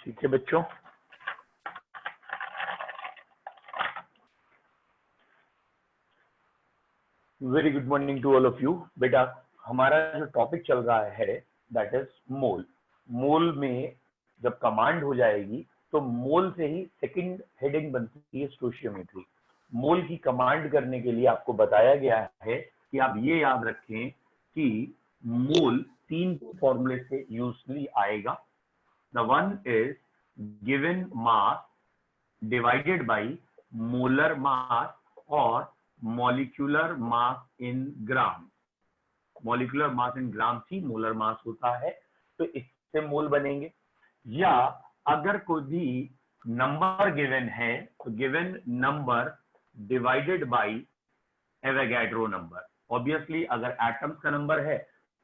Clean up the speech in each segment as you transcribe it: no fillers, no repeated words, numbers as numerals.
ठीक है बच्चों, very good morning to all of you. बेटा, हमारा जो टॉपिक चल रहा है दैट इज मोल। मोल में जब कमांड हो जाएगी तो मोल से ही सेकंड हेडिंग बनती है स्टोइचियोमेट्री। मोल की कमांड करने के लिए आपको बताया गया है कि आप ये याद रखें कि मोल तीन फॉर्मूले से यूजली आएगा। The one is given mass divided by molar mass और मॉलिक्यूलर मास इन ग्राम। मॉलिक्यूलर मास इन ग्राम ही मोलर मास होता है, तो इससे मोल बनेंगे। या अगर कोई भी नंबर गिवन है तो given number divided by Avogadro number. Obviously अगर एटम्स का नंबर है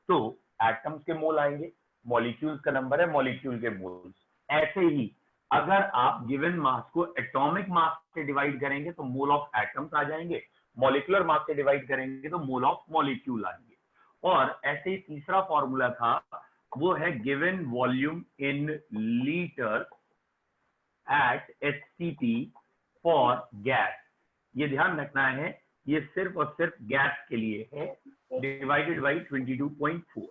तो एटम्स के मोल आएंगे, मॉलिक्यूल्स का नंबर है मॉलिक्यूल के मोल्स। ऐसे ही अगर आप गिवन मास को एटॉमिक मास से डिवाइड करेंगे तो मोल ऑफ एटम्स आ जाएंगे, मॉलिक्यूलर मास से डिवाइड करेंगे तो मोल ऑफ मॉलिक्यूल आएंगे। और ऐसे ही तीसरा फॉर्मूला था, वो है given volume in litre at HCP for gas. ये ध्यान रखना है, ये सिर्फ और सिर्फ गैस के लिए है, डिवाइडेड बाई 22.4।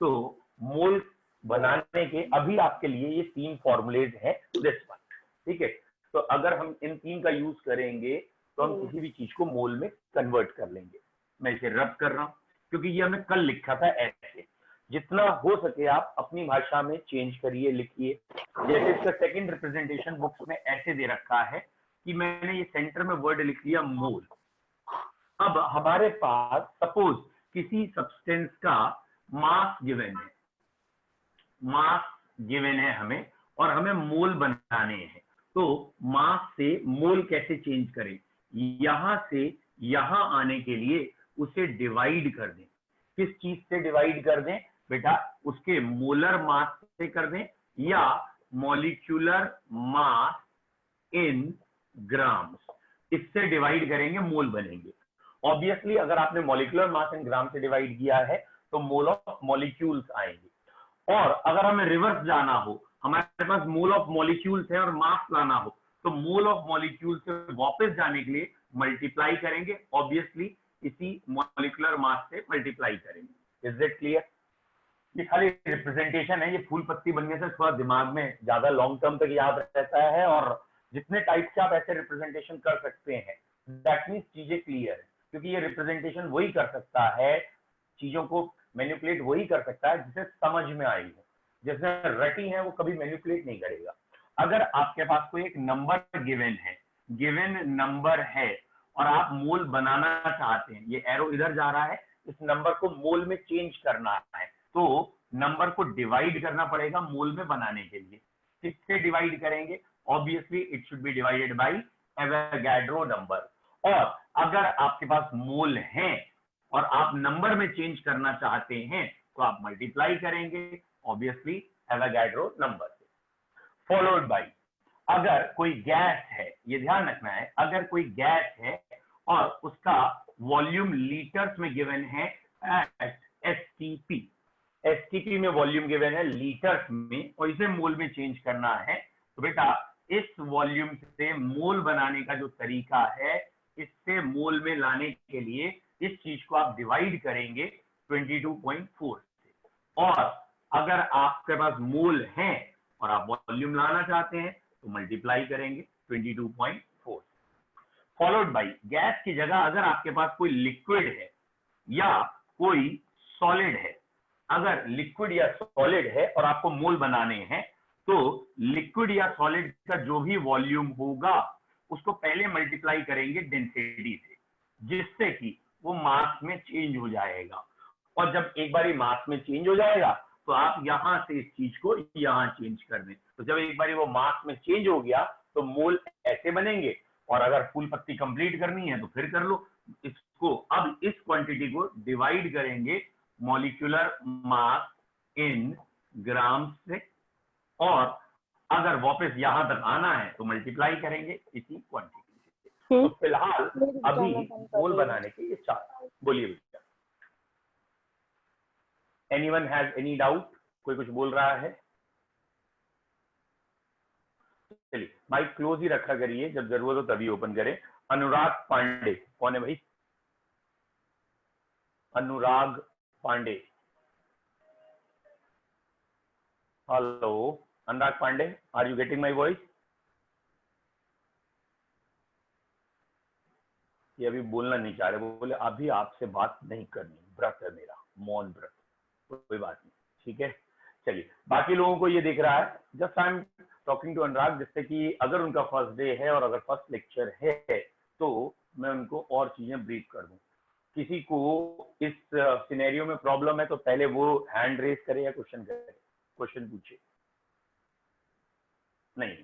तो मोल बनाने के अभी आपके लिए ये तीन फॉर्मूलेज हैं दिस वन। ठीक है, तो अगर हम इन तीन का यूज करेंगे तो हम किसी भी चीज को मोल में कन्वर्ट कर लेंगे। मैं इसे रब कर रहा हूं क्योंकि ये हमने कल लिखा था ऐसे। जितना हो सके आप अपनी भाषा में चेंज करिए, लिखिए। जैसे इसका सेकंड रिप्रेजेंटेशन बुक्स में ऐसे दे रखा है कि मैंने ये सेंटर में वर्ड लिख लिया मोल। अब हमारे पास सपोज किसी सब्सटेंस का मास गिवन है, मास गिवन है हमें और हमें मोल बनाने हैं। तो मास से मोल कैसे चेंज करें? यहां से यहां आने के लिए उसे डिवाइड कर दें। किस चीज से डिवाइड कर दें बेटा? उसके मोलर मास से कर दें या मॉलिक्यूलर मास इन ग्राम्स, इससे डिवाइड करेंगे, मोल बनेंगे। ऑब्वियसली अगर आपने मॉलिक्यूलर मास इन ग्राम से डिवाइड किया है तो मोल ऑफ मॉलिक्यूल्स आएंगे। और अगर हमें रिवर्स जाना हो, हमारे पास मोल ऑफ मॉलिक्यूल्स है और मास लाना हो, तो मोल ऑफ मॉलिक्यूल से वापस जाने के लिए मल्टीप्लाई करेंगे, ऑब्वियसली इसी मॉलिक्यूलर मास से मल्टीप्लाई करेंगे। Is it clear? ये खाली रिप्रेजेंटेशन है, ये फूल पत्ती बनने से थोड़ा दिमाग में ज्यादा लॉन्ग टर्म तक याद रहता है। और जितने टाइप से आप ऐसे रिप्रेजेंटेशन कर सकते हैं दैट मीन्स चीजें क्लियर है, क्योंकि ये रिप्रेजेंटेशन वही कर सकता है, चीजों को मैनिपुलेट वही कर सकता है जिसे समझ में आई हो। जिसने रटी है वो कभी मैनिपुलेट नहीं करेगा। अगर आपके पास कोई एक नंबर गिवन है, गिवन नंबर है और आप मोल बनाना चाहते हैं, ये एरो इधर जा रहा है, इस नंबर को मोल में चेंज करना है तो नंबर को डिवाइड करना पड़ेगा मोल में बनाने के लिए। किससे डिवाइड करेंगे? Obviously it should be divided by Avogadro number. और अगर आपके पास मोल है और आप नंबर में चेंज करना चाहते हैं तो आप मल्टीप्लाई करेंगे ऑब्वियसली एवोगाड्रो नंबर से, फॉलोड बाय अगर कोई गैस है, ये ध्यान रखना है, अगर कोई गैस है और उसका वॉल्यूम लीटर्स में गिवन है एसटीपी, एसटीपी में वॉल्यूम गिवन है लीटर्स में और इसे मोल में चेंज करना है, तो बेटा इस वॉल्यूम से मोल बनाने का जो तरीका है, इससे मोल में लाने के लिए इस चीज को आप डिवाइड करेंगे 22.4 से। और अगर आपके पास मोल है और आप वॉल्यूम लाना चाहते हैं तो मल्टीप्लाई करेंगे 22.4 से, फॉलोड बाय गैस की जगह अगर आपके पास कोई लिक्विड है या कोई सॉलिड है, अगर लिक्विड या सॉलिड है और आपको मोल बनाने हैं तो लिक्विड या सॉलिड का जो भी वॉल्यूम होगा उसको पहले मल्टीप्लाई करेंगे डेंसिटी से, जिससे कि वो मास में चेंज हो जाएगा। और जब एक बार मास में चेंज हो जाएगा तो आप यहां से इस चीज को यहां चेंज कर दें। तो जब एक बार वो मास में चेंज हो गया तो मोल ऐसे बनेंगे। और अगर फुल पत्ती कंप्लीट करनी है तो फिर कर लो इसको। अब इस क्वांटिटी को डिवाइड करेंगे मॉलिक्यूलर मास इन ग्राम से, और अगर वापस यहां तक आना है तो मल्टीप्लाई करेंगे इसी क्वांटिटी से। तो फिलहाल अभी मोल बनाने के ये चार। बोलिए भैया, एनीवन हैज एनी डाउट? कोई कुछ बोल रहा है? चलिए माइक क्लोज ही रखा करिए, जब जरूरत हो तभी ओपन करें। अनुराग पांडे कौन है भाई? Anurag Pandey, hello Anurag Pandey, are you getting my voice? ये अभी बोलना नहीं चाह रहे, बोले अभी आपसे बात नहीं करनी, व्रत है मेरा, मौन व्रत। कोई बात नहीं, ठीक है। चलिए बाकी लोगों को ये दिख रहा है, just I am talking to Anurag, जिससे कि अगर उनका फर्स्ट डे है और अगर फर्स्ट लेक्चर है तो मैं उनको और चीजें ब्रीफ कर दूं। किसी को इस सिनेरियो में प्रॉब्लम है तो पहले वो हैंड रेज करे या क्वेश्चन करे, क्वेश्चन पूछे। नहीं,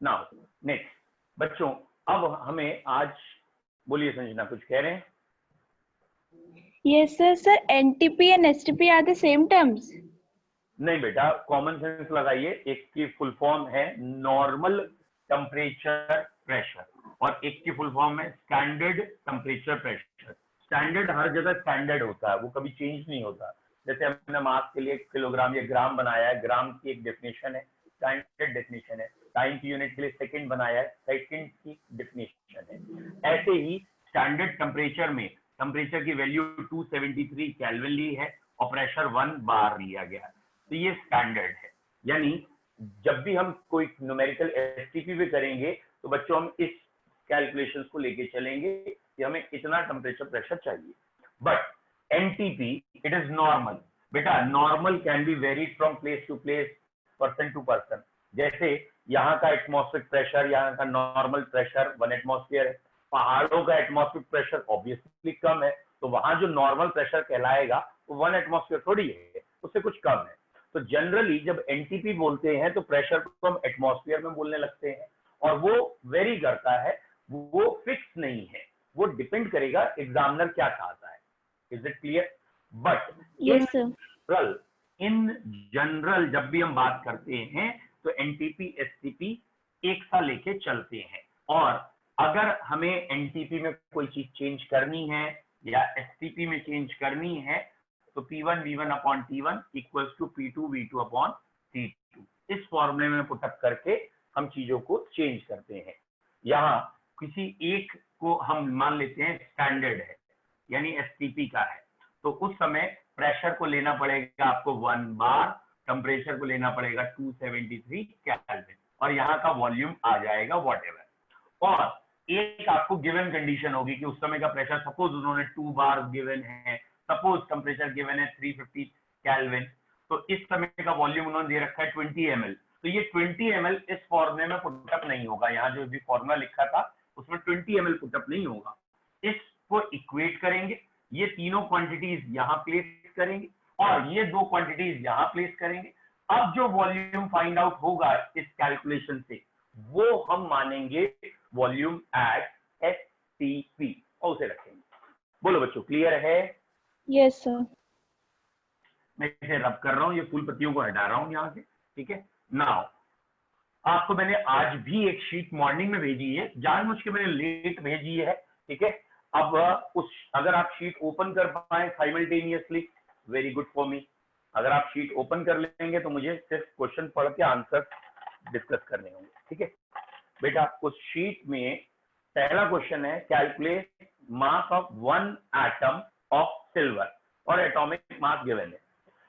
नाउ नेक्स्ट बच्चों, अब हमें आज, बोलिए संजना कुछ कह रहे हैं? Yes, sir. Sir, NTP and STP are the same terms. नहीं बेटा, कॉमन सेंस लगाइए। एक की फुल फॉर्म है नॉर्मल टेम्परेचर प्रेशर और एक की फुल फॉर्म है स्टैंडर्ड टेम्परेचर प्रेशर। स्टैंडर्ड हर जगह स्टैंडर्ड होता है, वो कभी चेंज नहीं होता। जैसे हमने मास के लिए किलोग्राम या ग्राम बनाया है, ग्राम की एक डेफिनेशन है, स्टैंडर्ड डेफिनेशन है। टाइम की यूनिट के लिए सेकंड बनाया है, सेकंड की डेफिनेशन है। ऐसे ही स्टैंडर्ड टेम्परेचर में टेम्परेचर की वैल्यू 273 केल्विन ली है और प्रेशर 1 बार लिया गया है, तो ये स्टैंडर्ड है। यानी जब भी हम कोई न्यूमेरिकल एसटीपी पे करेंगे तो बच्चों हम इस कैलकुलेशंस को लेके चलेंगे कि हमें इतना टेम्परेचर प्रेशर चाहिए। But NTP it is normal. बेटा normal can be varied from place to place, person to person. जैसे यहाँ का एटमॉस्फेरिक प्रेशर, यहाँ का नॉर्मल प्रेशर 1 एटमॉस्फेयर है, पहाड़ों का एटमॉस्फेरिक प्रेशर ऑब्वियसली कम है, तो वहां जो नॉर्मल प्रेशर कहलाएगा वो 1 एटमॉस्फेयर थोड़ी है, उससे कुछ कम है। तो जनरली जब एनटीपी बोलते हैं तो प्रेशर को हम एटमॉस्फेयर में बोलने लगते हैं, और वो वेरी करता है, वो फिक्स नहीं है, वो डिपेंड करेगा एग्जामिनर क्या चाहता है। Is it clear? But Yes, sir. In general जब भी हम बात करते हैं तो एनटीपी एसटीपी एक सा लेके चलते हैं, और अगर हमें एनटीपी में कोई चीज चेंज करनी है या एसटीपी में चेंज करनी है तो P1 V1 upon T1 equals to P2 V2 upon T2, इस फॉर्मूले में पुटअप करके हम चीजों को चेंज करते हैं। यहाँ किसी एक को हम मान लेते हैं स्टैंडर्ड है, यानी एसटीपी का है, तो उस समय प्रेशर को लेना पड़ेगा आपको 1 बार, टेम्परेचर को लेना पड़ेगा 273 केल्विन, और यहाँ का वॉल्यूम आ जाएगा व्हाटएवर। और एक आपको गिवन कंडीशन होगी कि उस समय का प्रेशर, सपोज उन्होंने 2 बार गिवन है, सपोज टेम्परेचर गिवन है 350 केल्विन, तो इस समय का वॉल्यूम उन्होंने दे रखा है 20 ml, तो ये 20 ml इस फॉर्मूले में पुटअप नहीं होगा। यहाँ जो भी फॉर्मूला लिखा था उसमें 20 ml पुटअप नहीं होगा। इसको इक्वेट करेंगे, ये तीनों क्वांटिटीज यहाँ प्लेस करेंगे और ये दो क्वांटिटीज यहाँ प्लेस करेंगे। अब जो वॉल्यूम फाइंड आउट होगा इस कैलकुलेशन से वो हम मानेंगे वॉल्यूम एट एसटीपी और उसे रखेंगे। बोलो बच्चों, क्लियर है? Yes, sir. मैं इसे रब कर रहा हूं, ये फूल पत्तियों को हटा रहा हूं यहाँ से, ठीक है। नाउ आपको मैंने आज भी एक शीट मॉर्निंग में भेजी है, जानबूझ के मैंने लेट भेजी है, ठीक है। अब उस अगर आप शीट ओपन कर पाए simultaneously, very good for me. अगर आप शीट ओपन कर लेंगे तो मुझे सिर्फ क्वेश्चन पढ़ के आंसर डिस्कस करने होंगे, ठीक है। बेटा उस शीट में पहला क्वेश्चन है, calculate mass of 1 atom of silver और एटॉमिक मास गिवन है।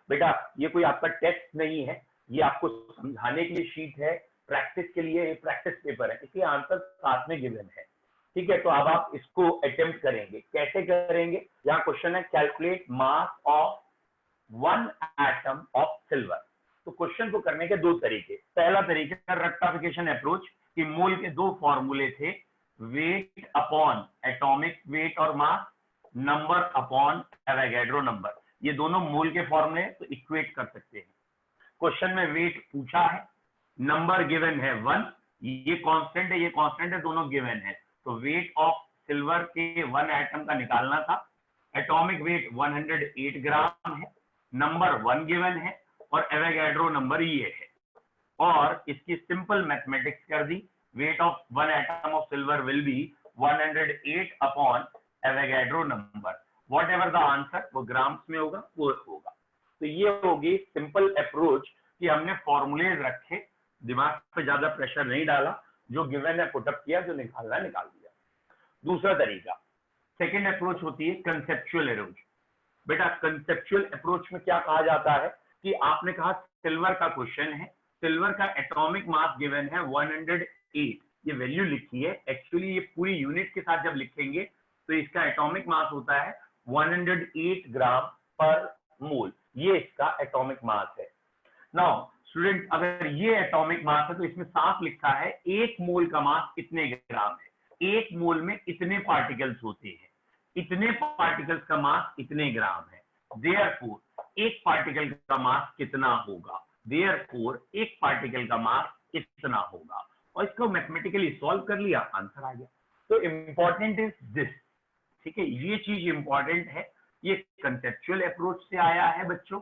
बेटा ये कोई आपका टेस्ट नहीं है, ये आपको समझाने के लिए शीट है, प्रैक्टिस के लिए प्रैक्टिस पेपर है, इसलिए आंसर साथ में गिवन है, ठीक है। तो अब आप इसको अटेम्प्ट करेंगे, कैसे करेंगे? यहाँ क्वेश्चन है calculate mass of 1 atom of silver. तो क्वेश्चन को करने के दो तरीके। पहला तरीका रेक्टिफिकेशन अप्रोच, कि मोल के दो फॉर्मूले थे, वेट अपॉन एटॉमिक वेट और मास, नंबर अपॉन एवोगैड्रो नंबर, ये दोनों मोल के फॉर्मूले, तो इक्वेट कर सकते हैं। क्वेश्चन में वेट पूछा है, नंबर गिवन है 1, ये कांस्टेंट है, ये कांस्टेंट है, दोनों गिवन है, तो वेट ऑफ सिल्वर के 1 एटम का निकालना था। एटॉमिक वेट 108 ग्राम है, नंबर 1 गिवन है और एवोगैड्रो नंबर ये है, और इसकी सिंपल मैथमेटिक्स कर दी। Weight of 1 atom of silver will be 108 upon Avogadro number, whatever the answer, वो ग्राम्स में होगा वो होगा। तो ये होगी सिंपल अप्रोच कि हमने फॉर्मूलेज रखे, दिमाग पे ज्यादा प्रेशर नहीं डाला, जो गिवन है पुटअप किया, जो निकालना निकाल दिया। दूसरा तरीका, सेकेंड अप्रोच होती है कंसेप्चुअल अप्रोच। बेटा कंसेप्चुअल अप्रोच में क्या कहा जाता है कि आपने कहा सिल्वर का क्वेश्चन है, सिल्वर का एटॉमिक मास गिवन है 108, ये वैल्यू लिखी है। एक्चुअली ये पूरी यूनिट के साथ जब लिखेंगे तो इसका एटॉमिक मास होता है 108 ग्राम पर मोल, ये इसका एटॉमिक मास है। नाउ स्टूडेंट, अगर ये एटॉमिक मास है तो इसमें साफ लिखा है एक मोल का मास इतने ग्राम है, एक मोल में इतने पार्टिकल्स होते हैं, इतने पार्टिकल्स का मास इतने ग्राम है। देयरफॉर एक पार्टिकल का मास कितना होगा, देयरफॉर एक पार्टिकल का मास इतना होगा, और इसको मैथमेटिकली सॉल्व कर लिया, आंसर आ गया। तो इंपॉर्टेंट इज दिस, ठीक है, ये चीज इंपॉर्टेंट है। ये कंसेप्चुअल अप्रोच से आया है बच्चों,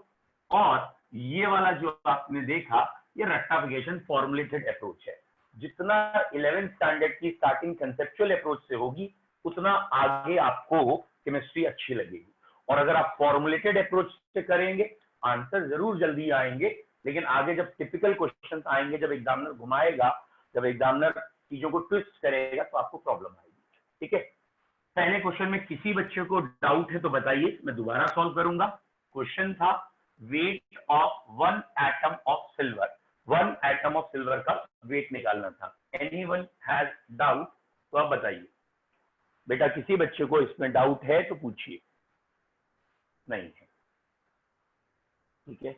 और ये वाला जो आपने देखा ये रट्टाफिकेशन फॉर्मुलेटेड अप्रोच है। जितना 11th स्टैंडर्ड की स्टार्टिंग कंसेप्चुअल अप्रोच से होगी उतना आगे आपको केमिस्ट्री अच्छी लगेगी, और अगर आप फॉर्मुलेटेड अप्रोच से करेंगे आंसर जरूर जल्दी आएंगे, लेकिन आगे जब टिपिकल क्वेश्चंस आएंगे, जब एग्जामिनर घुमाएगा, जब एग्जामिनर चीजों को ट्विस्ट करेगा तो आपको प्रॉब्लम आएगी। ठीक है, पहले क्वेश्चन में किसी बच्चे को डाउट है तो बताइए, मैं दोबारा सॉल्व करूंगा। क्वेश्चन था wait of 1 atom of silver, 1 atom of silver का वेट निकालना था। एनीवन हैज डाउट तो आप बताइए। बेटा किसी बच्चे को इसमें डाउट है तो पूछिए, नहीं है, ठीक है।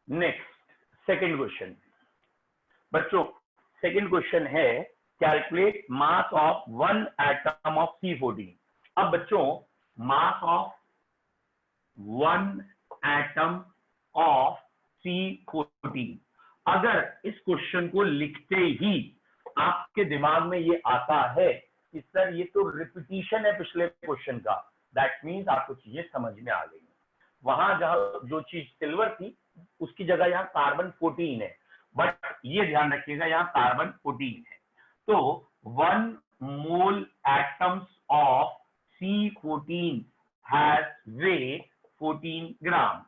नेक्स्ट सेकंड क्वेश्चन बच्चों, सेकंड क्वेश्चन है calculate mass of 1 atom of C14। अब बच्चों mass of 1 atom of C14, अगर इस क्वेश्चन को लिखते ही आपके दिमाग में ये आता है कि सर ये तो रिपीटिशन है पिछले क्वेश्चन का, दैट मीन्स आपको चीजें समझ में आ गई। वहां जहां जो चीज सिल्वर थी उसकी जगह यहाँ कार्बन 14 है, बट ये ध्यान रखिएगा यहाँ कार्बन 14 है। तो 1 mole atoms of C14 has weight 14 gram.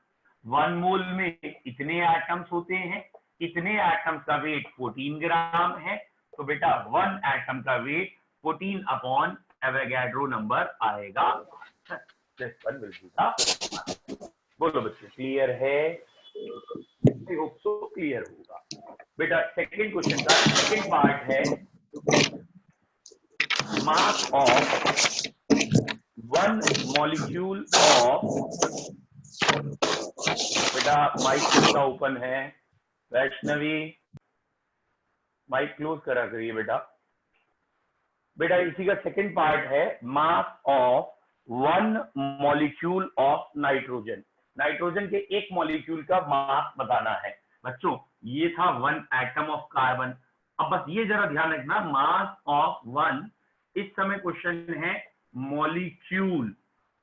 1 mole में इतने एटम्स होते हैं, इतने एटम्स का वेट 14 ग्राम है, तो बेटा 1 एटम का वेट 14 अपॉन एवोगाड्रो नंबर आएगा। बोलो बच्चे, क्लियर है? आई होप सो क्लियर होगा। बेटा सेकंड क्वेश्चन का सेकंड पार्ट है मास ऑफ 1 मॉलिक्यूल ऑफ, बेटा माइक किसका ओपन है? वैष्णवी माइक क्लोज करा करिए बेटा। बेटा इसी का सेकंड पार्ट है mass of 1 molecule of nitrogen. Nitrogen के एक मॉलिक्यूल का मास बताना है। बच्चों ये था 1 एटम ऑफ कार्बन। अब बस ये जरा ध्यान रखना, मास ऑफ 1, इस समय क्वेश्चन है मॉलिक्यूल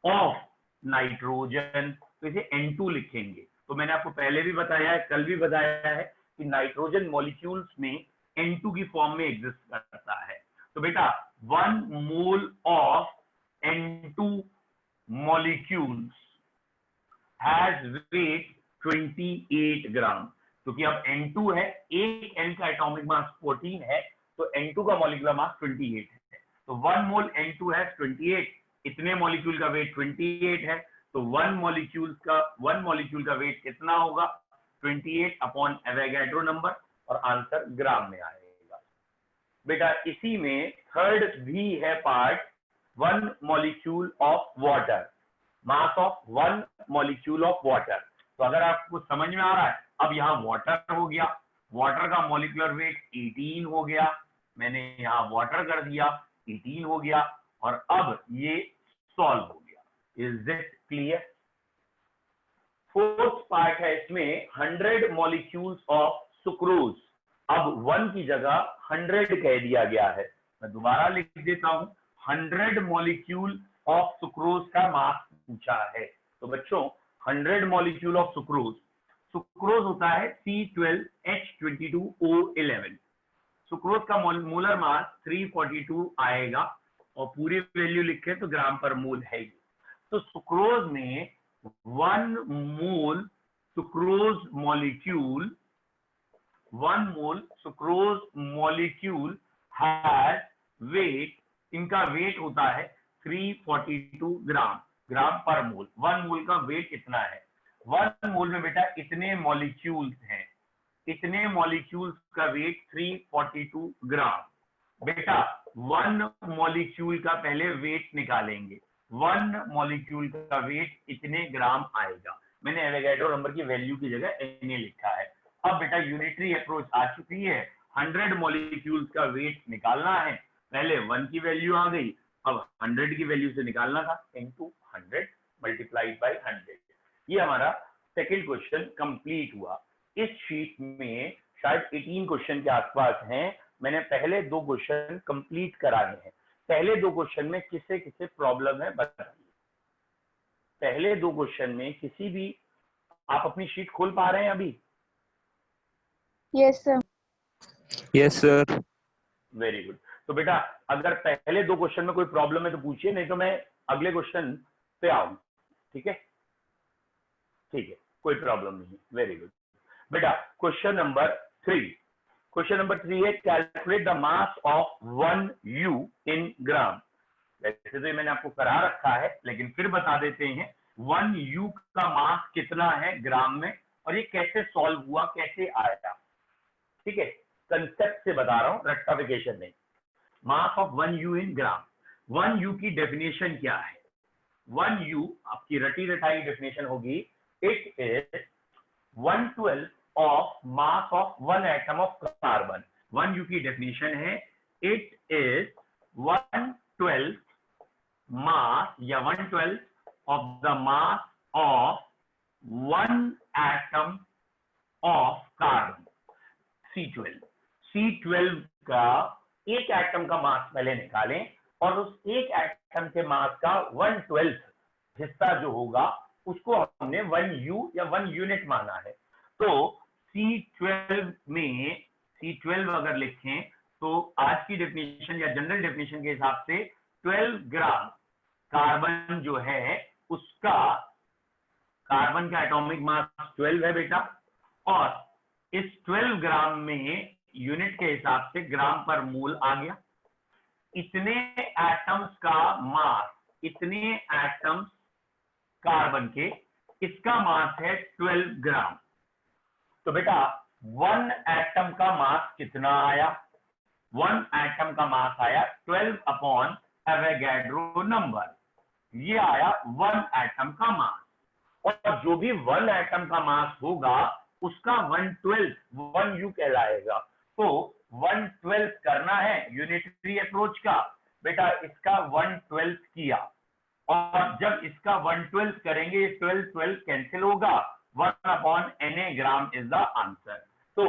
ऑफ नाइट्रोजन, तो इसे N2 लिखेंगे। तो मैंने आपको पहले भी बताया है, कल भी बताया है कि नाइट्रोजन मॉलिक्यूल्स में N2 की फॉर्म में एग्जिस्ट करता है। तो बेटा 1 mole of N2 molecules has weight 28 ग्राम। क्योंकि अब N2 है, एक N का एटॉमिक मास 14 है, तो N2 का मॉलिक्यूलर मास 28 है। तो 1 मोल N2 है 28, इतने मॉलिक्यूल का वेट 28 है, तो 1 मॉलिक्यूल का वेट कितना होगा? 28 अपॉन एवोगाड्रो नंबर, और आंसर ग्राम में आएगा। बेटा इसी में थर्ड भी है part, 1 molecule of water, mass of 1 molecule of water. तो अगर आपको समझ में आ रहा है, अब यहाँ वाटर हो गया, वाटर का मॉलिक्यूलर वेट 18 हो गया, मैंने यहाँ वाटर कर दिया, 18 हो गया, और अब ये सॉल्व हो गया। Is it clear? Fourth part है इसमें 100 मॉलिक्यूल्स ऑफ सुक्रोज। अब 1 की जगह 100 कह दिया गया है, मैं दोबारा लिख देता हूं, 100 मॉलिक्यूल ऑफ सुक्रोज का मास पूछा है। तो बच्चों 100 मॉलिक्यूल ऑफ सुक्रोज, सुक्रोज होता है C12H22O11, सुक्रोज का मोलर मास 342 आएगा, और पूरी वैल्यू लिखे तो ग्राम पर मोल है। तो सुक्रोज में 1 mole sucrose molecule 1 mole sucrose molecule has weight, इनका वेट होता है 342 ग्राम, ग्राम पर मोल। 1 मोल का वेट कितना है? 1 मोल में बेटा इतने मॉलिक्यूल्स हैं, इतने मॉलिक्यूल्स का वेट 342 ग्राम। बेटा 1 मॉलिक्यूल का पहले वेट निकालेंगे, 1 मॉलिक्यूल का वेट इतने ग्राम आएगा। मैंने एवोगाड्रो नंबर की वैल्यू की जगह Na लिखा है। अब बेटा यूनिटरी अप्रोच आ चुकी है, 100 मॉलिक्यूल्स का वेट निकालना है। पहले 1 की वैल्यू आ गई, अब 100 की वैल्यू से निकालना था, इनटू 100 मल्टीप्लाइड बाय 100। ये हमारा सेकंड क्वेश्चन कंप्लीट हुआ। इस शीट में शायद 18 क्वेश्चन के आसपास हैं। मैंने पहले 2 क्वेश्चन कंप्लीट कराए हैं। पहले 2 क्वेश्चन में किसे किसे प्रॉब्लम है बताइए। पहले 2 क्वेश्चन में किसी भी, आप अपनी शीट खोल पा रहे हैं अभी? Yes sir. Yes sir. Very good. तो बेटा अगर पहले 2 क्वेश्चन में कोई प्रॉब्लम है तो पूछिए, नहीं तो मैं अगले क्वेश्चन पे आऊं। ठीक है, ठीक है, कोई प्रॉब्लम नहीं। वेरी गुड बेटा। क्वेश्चन नंबर 3, क्वेश्चन नंबर 3 है calculate the mass of 1 U इन ग्राम। वैसे तो मैंने आपको करा रखा है, लेकिन फिर बता देते हैं 1 U का मास कितना है ग्राम में, और ये कैसे सॉल्व हुआ, कैसे आया। ठीक है, कंसेप्ट से बता रहा हूं, रेक्टिफिकेशन नहीं। Mass of 1 U in gram. 1 U की डेफिनेशन क्या है? 1 U आपकी रटी रटाई डेफिनेशन होगी, it is 1/12 of mass of 1 atom of carbon. 1 U की डेफिनेशन है, इट इज 1/12 मास या 1/12 of the mass of 1 atom of carbon, C12। C12 का एक एटम का मास पहले निकालें, और उस एक एटम के मास का 1/12 हिस्सा जो होगा उसको हमने 1 U या 1 यूनिट माना है। तो C12 में C12 अगर लिखें तो आज की डेफिनेशन या जनरल डेफिनेशन के हिसाब से 12 ग्राम कार्बन जो है उसका, कार्बन का एटॉमिक मास 12 है बेटा, और इस 12 ग्राम में यूनिट के हिसाब से ग्राम पर मोल आ गया। इतने एटम्स का मास, इतने एटम्स कार्बन के, इसका मास है 12 ग्राम। तो बेटा 1 एटम का मास कितना आया? 1 एटम का मास आया 12 अपॉन एवोगाड्रो नंबर, ये आया 1 एटम का मास। और जो भी 1 एटम का मास होगा उसका 1/12 1 U कहलाएगा। तो 1/12 करना है यूनिटरी अप्रोच का, बेटा इसका 1/12 किया, और जब इसका 1/12 करेंगे 12 कैंसिल होगा, 1 upon Na gram is the answer. तो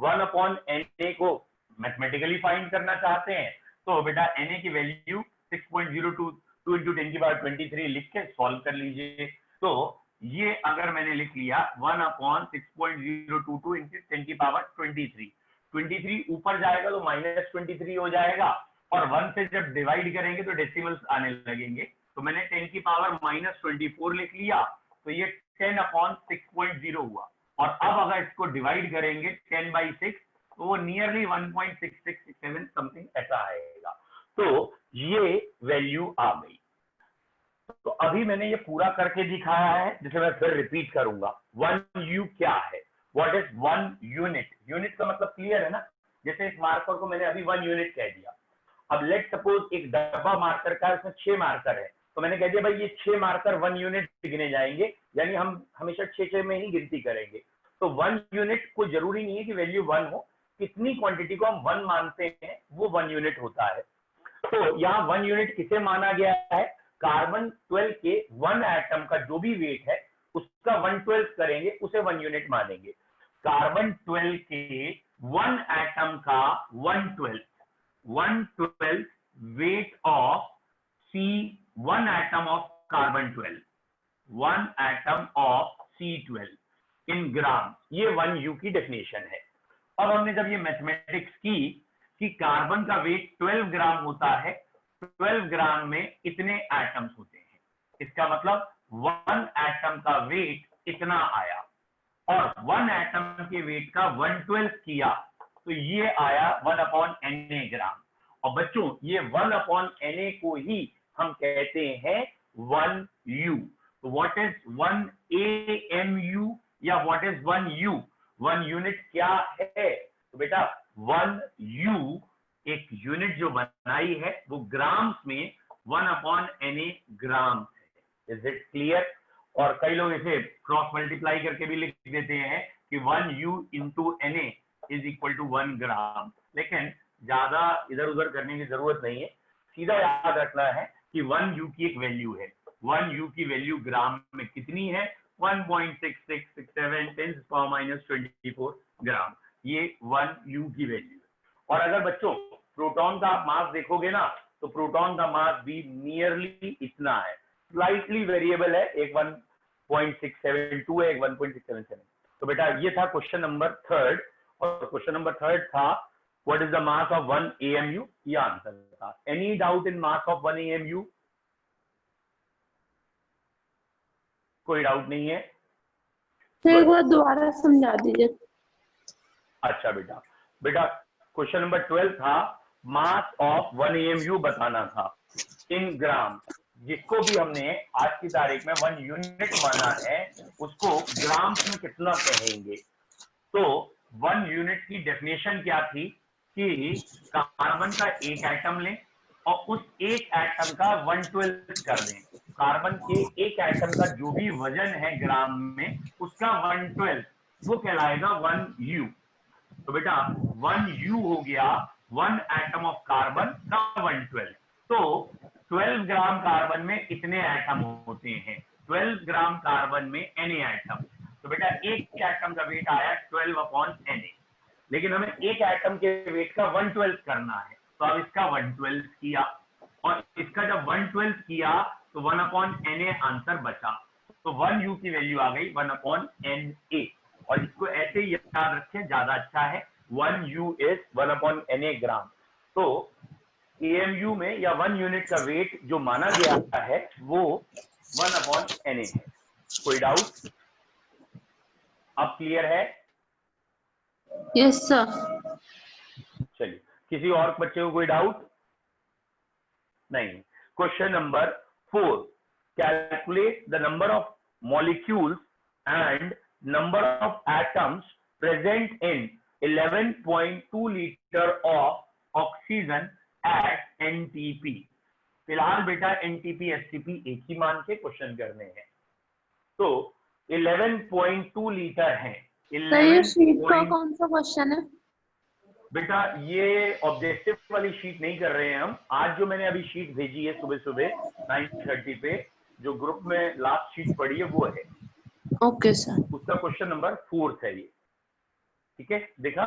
1 अपॉन Na को मैथमेटिकली फाइंड करना चाहते हैं तो बेटा Na की वैल्यू 6.022 इंटू 10⁻23 लिख के सॉल्व कर लीजिए। तो ये अगर मैंने लिख लिया 1 अपॉन 6.022 इंटू 10⁻23, 23 ऊपर जाएगा तो -23 हो जाएगा, और 1 से जब डिवाइड करेंगे तो डेसिमल्स आने लगेंगे। तो मैंने 10⁻24 लिख लिया, तो ये 10 अपॉन 6.0 हुआ। और अब अगर इसको डिवाइड करेंगे 10/6 तो वो नियरली 1.6667 समथिंग ऐसा आएगा। तो ये वैल्यू आ गई। तो अभी मैंने ये पूरा करके दिखाया है, जिसे मैं फिर रिपीट करूंगा। 1 U क्या है? What is 1 unit? यूनिट का मतलब क्लियर है ना? जैसे इस मार्कर को मैंने अभी 1 यूनिट कह दिया। अब लेट सपोज एक डब्बा मार्कर का है, उसमें 6 मार्कर है, तो मैंने कह दिया भाई ये 6 मार्कर 1 यूनिट गिने जाएंगे, यानी हम हमेशा 6 में ही गिनती करेंगे। तो 1 यूनिट को जरूरी नहीं है कि वैल्यू 1 हो, कितनी क्वांटिटी को हम 1 मानते हैं वो 1 यूनिट होता है। तो यहाँ 1 यूनिट किसे माना गया है? कार्बन 12 के 1 एटम का जो भी वेट है उसका 1/12 करेंगे, उसे 1 यूनिट मानेंगे। कार्बन 12 के 1 एटम का 1/12 weight of C1 atom of carbon 12, 1 atom of C12 इन ग्राम, ये 1 U की डेफिनेशन है। अब हमने जब ये मैथमेटिक्स की कि कार्बन का वेट 12 ग्राम होता है, 12 ग्राम में इतने एटम्स होते हैं, इसका मतलब 1 एटम का वेट इतना आया। और 1 एटम के वेट का 1/12 किया तो ये आया 1/Na ग्राम। और बच्चों ये 1/Na को ही हम कहते हैं 1U। तो व्हाट इज 1 AMU या व्हाट इज 1U? 1 यूनिट क्या है? तो बेटा 1U एक यूनिट जो बनाई है वो ग्राम्स में 1/Na ग्राम है। Is it clear? और कई लोग इसे क्रॉस मल्टीप्लाई करके भी लिख देते हैं कि 1U into Na is equal to 1 gram, लेकिन ज्यादा इधर उधर करने की जरूरत नहीं है। सीधा याद रखना है कि 1U की एक वैल्यू है। 1U की वैल्यू ग्राम में कितनी है? 1.6667 10⁻24 ग्राम। ये 1U की वैल्यू है। और अगर बच्चों प्रोटॉन का आप मास देखोगे ना तो प्रोटॉन का मास भी नियरली इतना है, स्लाइटली वेरिएबल है, एक 1.672 है, एक 1.677। तो बेटा ये था क्वेश्चन नंबर 3 और क्वेश्चन नंबर 3 था what is the mass of 1 AMU? ये आंसर था। Any doubt in mass of 1 AMU? कोई डाउट नहीं है? एक बार दोबारा समझा दीजिए। अच्छा बेटा, बेटा क्वेश्चन नंबर 12 था मास ऑफ 1 AMU बताना था इन ग्राम। जिसको भी हमने आज की तारीख में 1 यूनिट माना है उसको ग्राम्स में कितना कहेंगे? तो 1 यूनिट की डेफिनेशन क्या थी कि कार्बन का एक एटम लें और उस एक एटम का 1/12 कर दें। कार्बन के एक एटम का जो भी वजन है ग्राम में उसका 1/12 वो कहलाएगा 1U। तो बेटा 1U हो गया 1 एटम ऑफ कार्बन का 1/12। तो 12 ग्राम कार्बन में कितने एटम होते हैं? 12 ग्राम कार्बन में Na एटम। तो बेटा एक एटम का वेट आया 12/Na, लेकिन हमें एक एटम के वेट का 1/12 करना है तो अब इसका 1/12 किया और इसका जब 1/12 किया तो 1/Na आंसर बचा। तो 1U की वैल्यू आ गई 1/Na और इसको ऐसे ही याद रखें, ज्यादा अच्छा है। 1U इज 1/Na ग्राम। तो AMU में या 1 यूनिट का वेट जो माना गया है वो 1/Na है। कोई डाउट? अब क्लियर है? Yes sir. चलिए, किसी और बच्चे को कोई डाउट नहीं? Question number 4, calculate the number of molecules and number of atoms present in 11.2 litre of oxygen at NTP। फिलहाल बेटा NTP STP एक ही मान के क्वेश्चन करने हैं। तो 11.2 लीटर है। ये शीट का कौन सा क्वेश्चन है? बेटा ये ऑब्जेक्टिव वाली शीट नहीं कर रहे हैं हम। आज जो मैंने अभी शीट भेजी है सुबह सुबह 9:30 पे, जो ग्रुप में लास्ट शीट पड़ी है वो है। Okay sir. उसका क्वेश्चन नंबर 4 है ये। ठीक है, देखा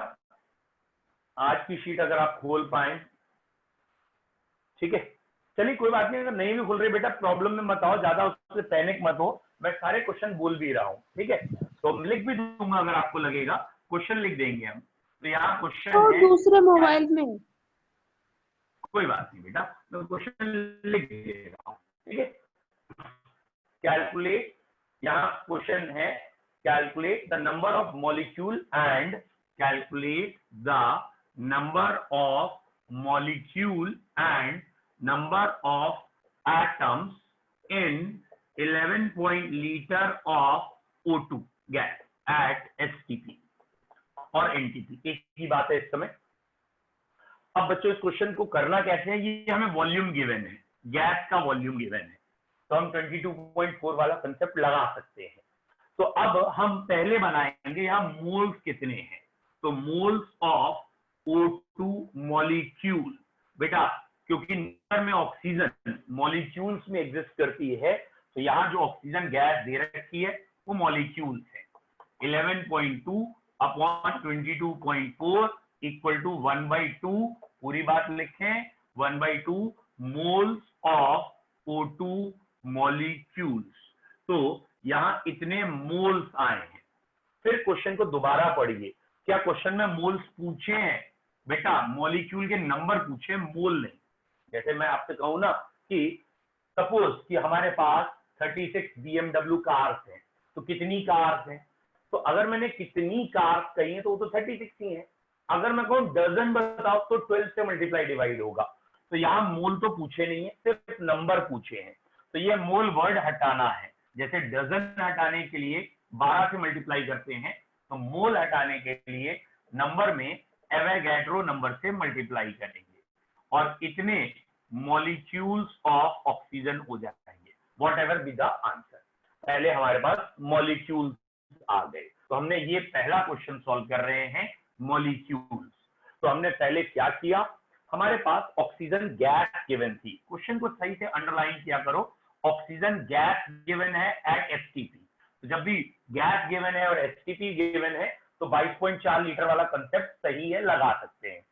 आज की शीट अगर आप खोल पाए। ठीक है, चलिए कोई बात नहीं, अगर नहीं भी खोल रहे बेटा प्रॉब्लम में मत आओ, ज्यादा उससे पैनिक मत हो। मैं सारे क्वेश्चन बोल भी रहा हूँ, ठीक है? तो लिख भी दूंगा, अगर आपको लगेगा क्वेश्चन लिख देंगे हम। तो यहाँ क्वेश्चन है दूसरे मोबाइल में। कोई बात नहीं बेटा, मैं क्वेश्चन लिख दे रहा हूँ, ठीक है? कैलकुलेट, यहाँ क्वेश्चन है calculate the number of molecule and calculate the number of molecule and number of atoms in 11 litre of O2 gas at STP और NTP। एक ही बात है इस समय। अब बच्चों इस क्वेश्चन को करना कैसे है? ये हमें वॉल्यूम गिवन है, गैस का वॉल्यूम गिवन है, तो हम 22.4 वाला कंसेप्ट लगा सकते हैं। तो अब हम पहले बनाएंगे यहाँ मोल्स कितने हैं। तो मोल्स ऑफ O2 मॉलिक्यूल। बेटा क्योंकि नंबर में ऑक्सीजन मॉलिक्यूल्स में एग्जिस्ट करती है, तो यहाँ जो ऑक्सीजन गैस दे रखी है वो मॉलिक्यूल्स है। 11.2 अपॉन 22.4 इक्वल टू 1/2, पूरी बात लिखें 1/2 मोल्स ऑफ O2 मॉलिक्यूल्स। तो यहां इतने मोल्स आए हैं। फिर क्वेश्चन को दोबारा पढ़िए। क्या क्वेश्चन में मोल्स पूछे हैं? बेटा मॉलिक्यूल के नंबर पूछे, मोल नहीं। जैसे मैं आपसे कहूं ना कि सपोज कि हमारे पास 36 BMW कार्स हैं, तो कितनी कार्स हैं? तो अगर मैंने कितनी कार्स कही है तो वो तो 36 ही है। अगर मैं कहूँ डजन बताओ तो 12 से मल्टीप्लाई डिवाइड होगा। तो यहाँ मोल तो पूछे नहीं है, सिर्फ नंबर पूछे हैं। तो ये मोल वर्ड हटाना है। जैसे डजन हटाने के लिए 12 से मल्टीप्लाई करते हैं, तो मोल हटाने के लिए नंबर में एवोगैड्रो नंबर से मल्टीप्लाई करेंगे और इतने मॉलिक्यूल्स ऑफ ऑक्सीजन हो जाएंगे, what ever be the answer. पहले हमारे पास मॉलिक्यूल्स आ गए, तो हमने ये पहला क्वेश्चन सॉल्व कर रहे हैं मॉलिक्यूल्स। तो हमने पहले क्या किया, हमारे पास ऑक्सीजन गैस गिवन थी। क्वेश्चन को सही से अंडरलाइन किया करो। ऑक्सीजन गैस गिवन है एट एसटीपी। तो जब भी गैस गिवन है और एसटीपी गिवन है तो 22.4 लीटर वाला कंसेप्ट सही है, लगा सकते हैं।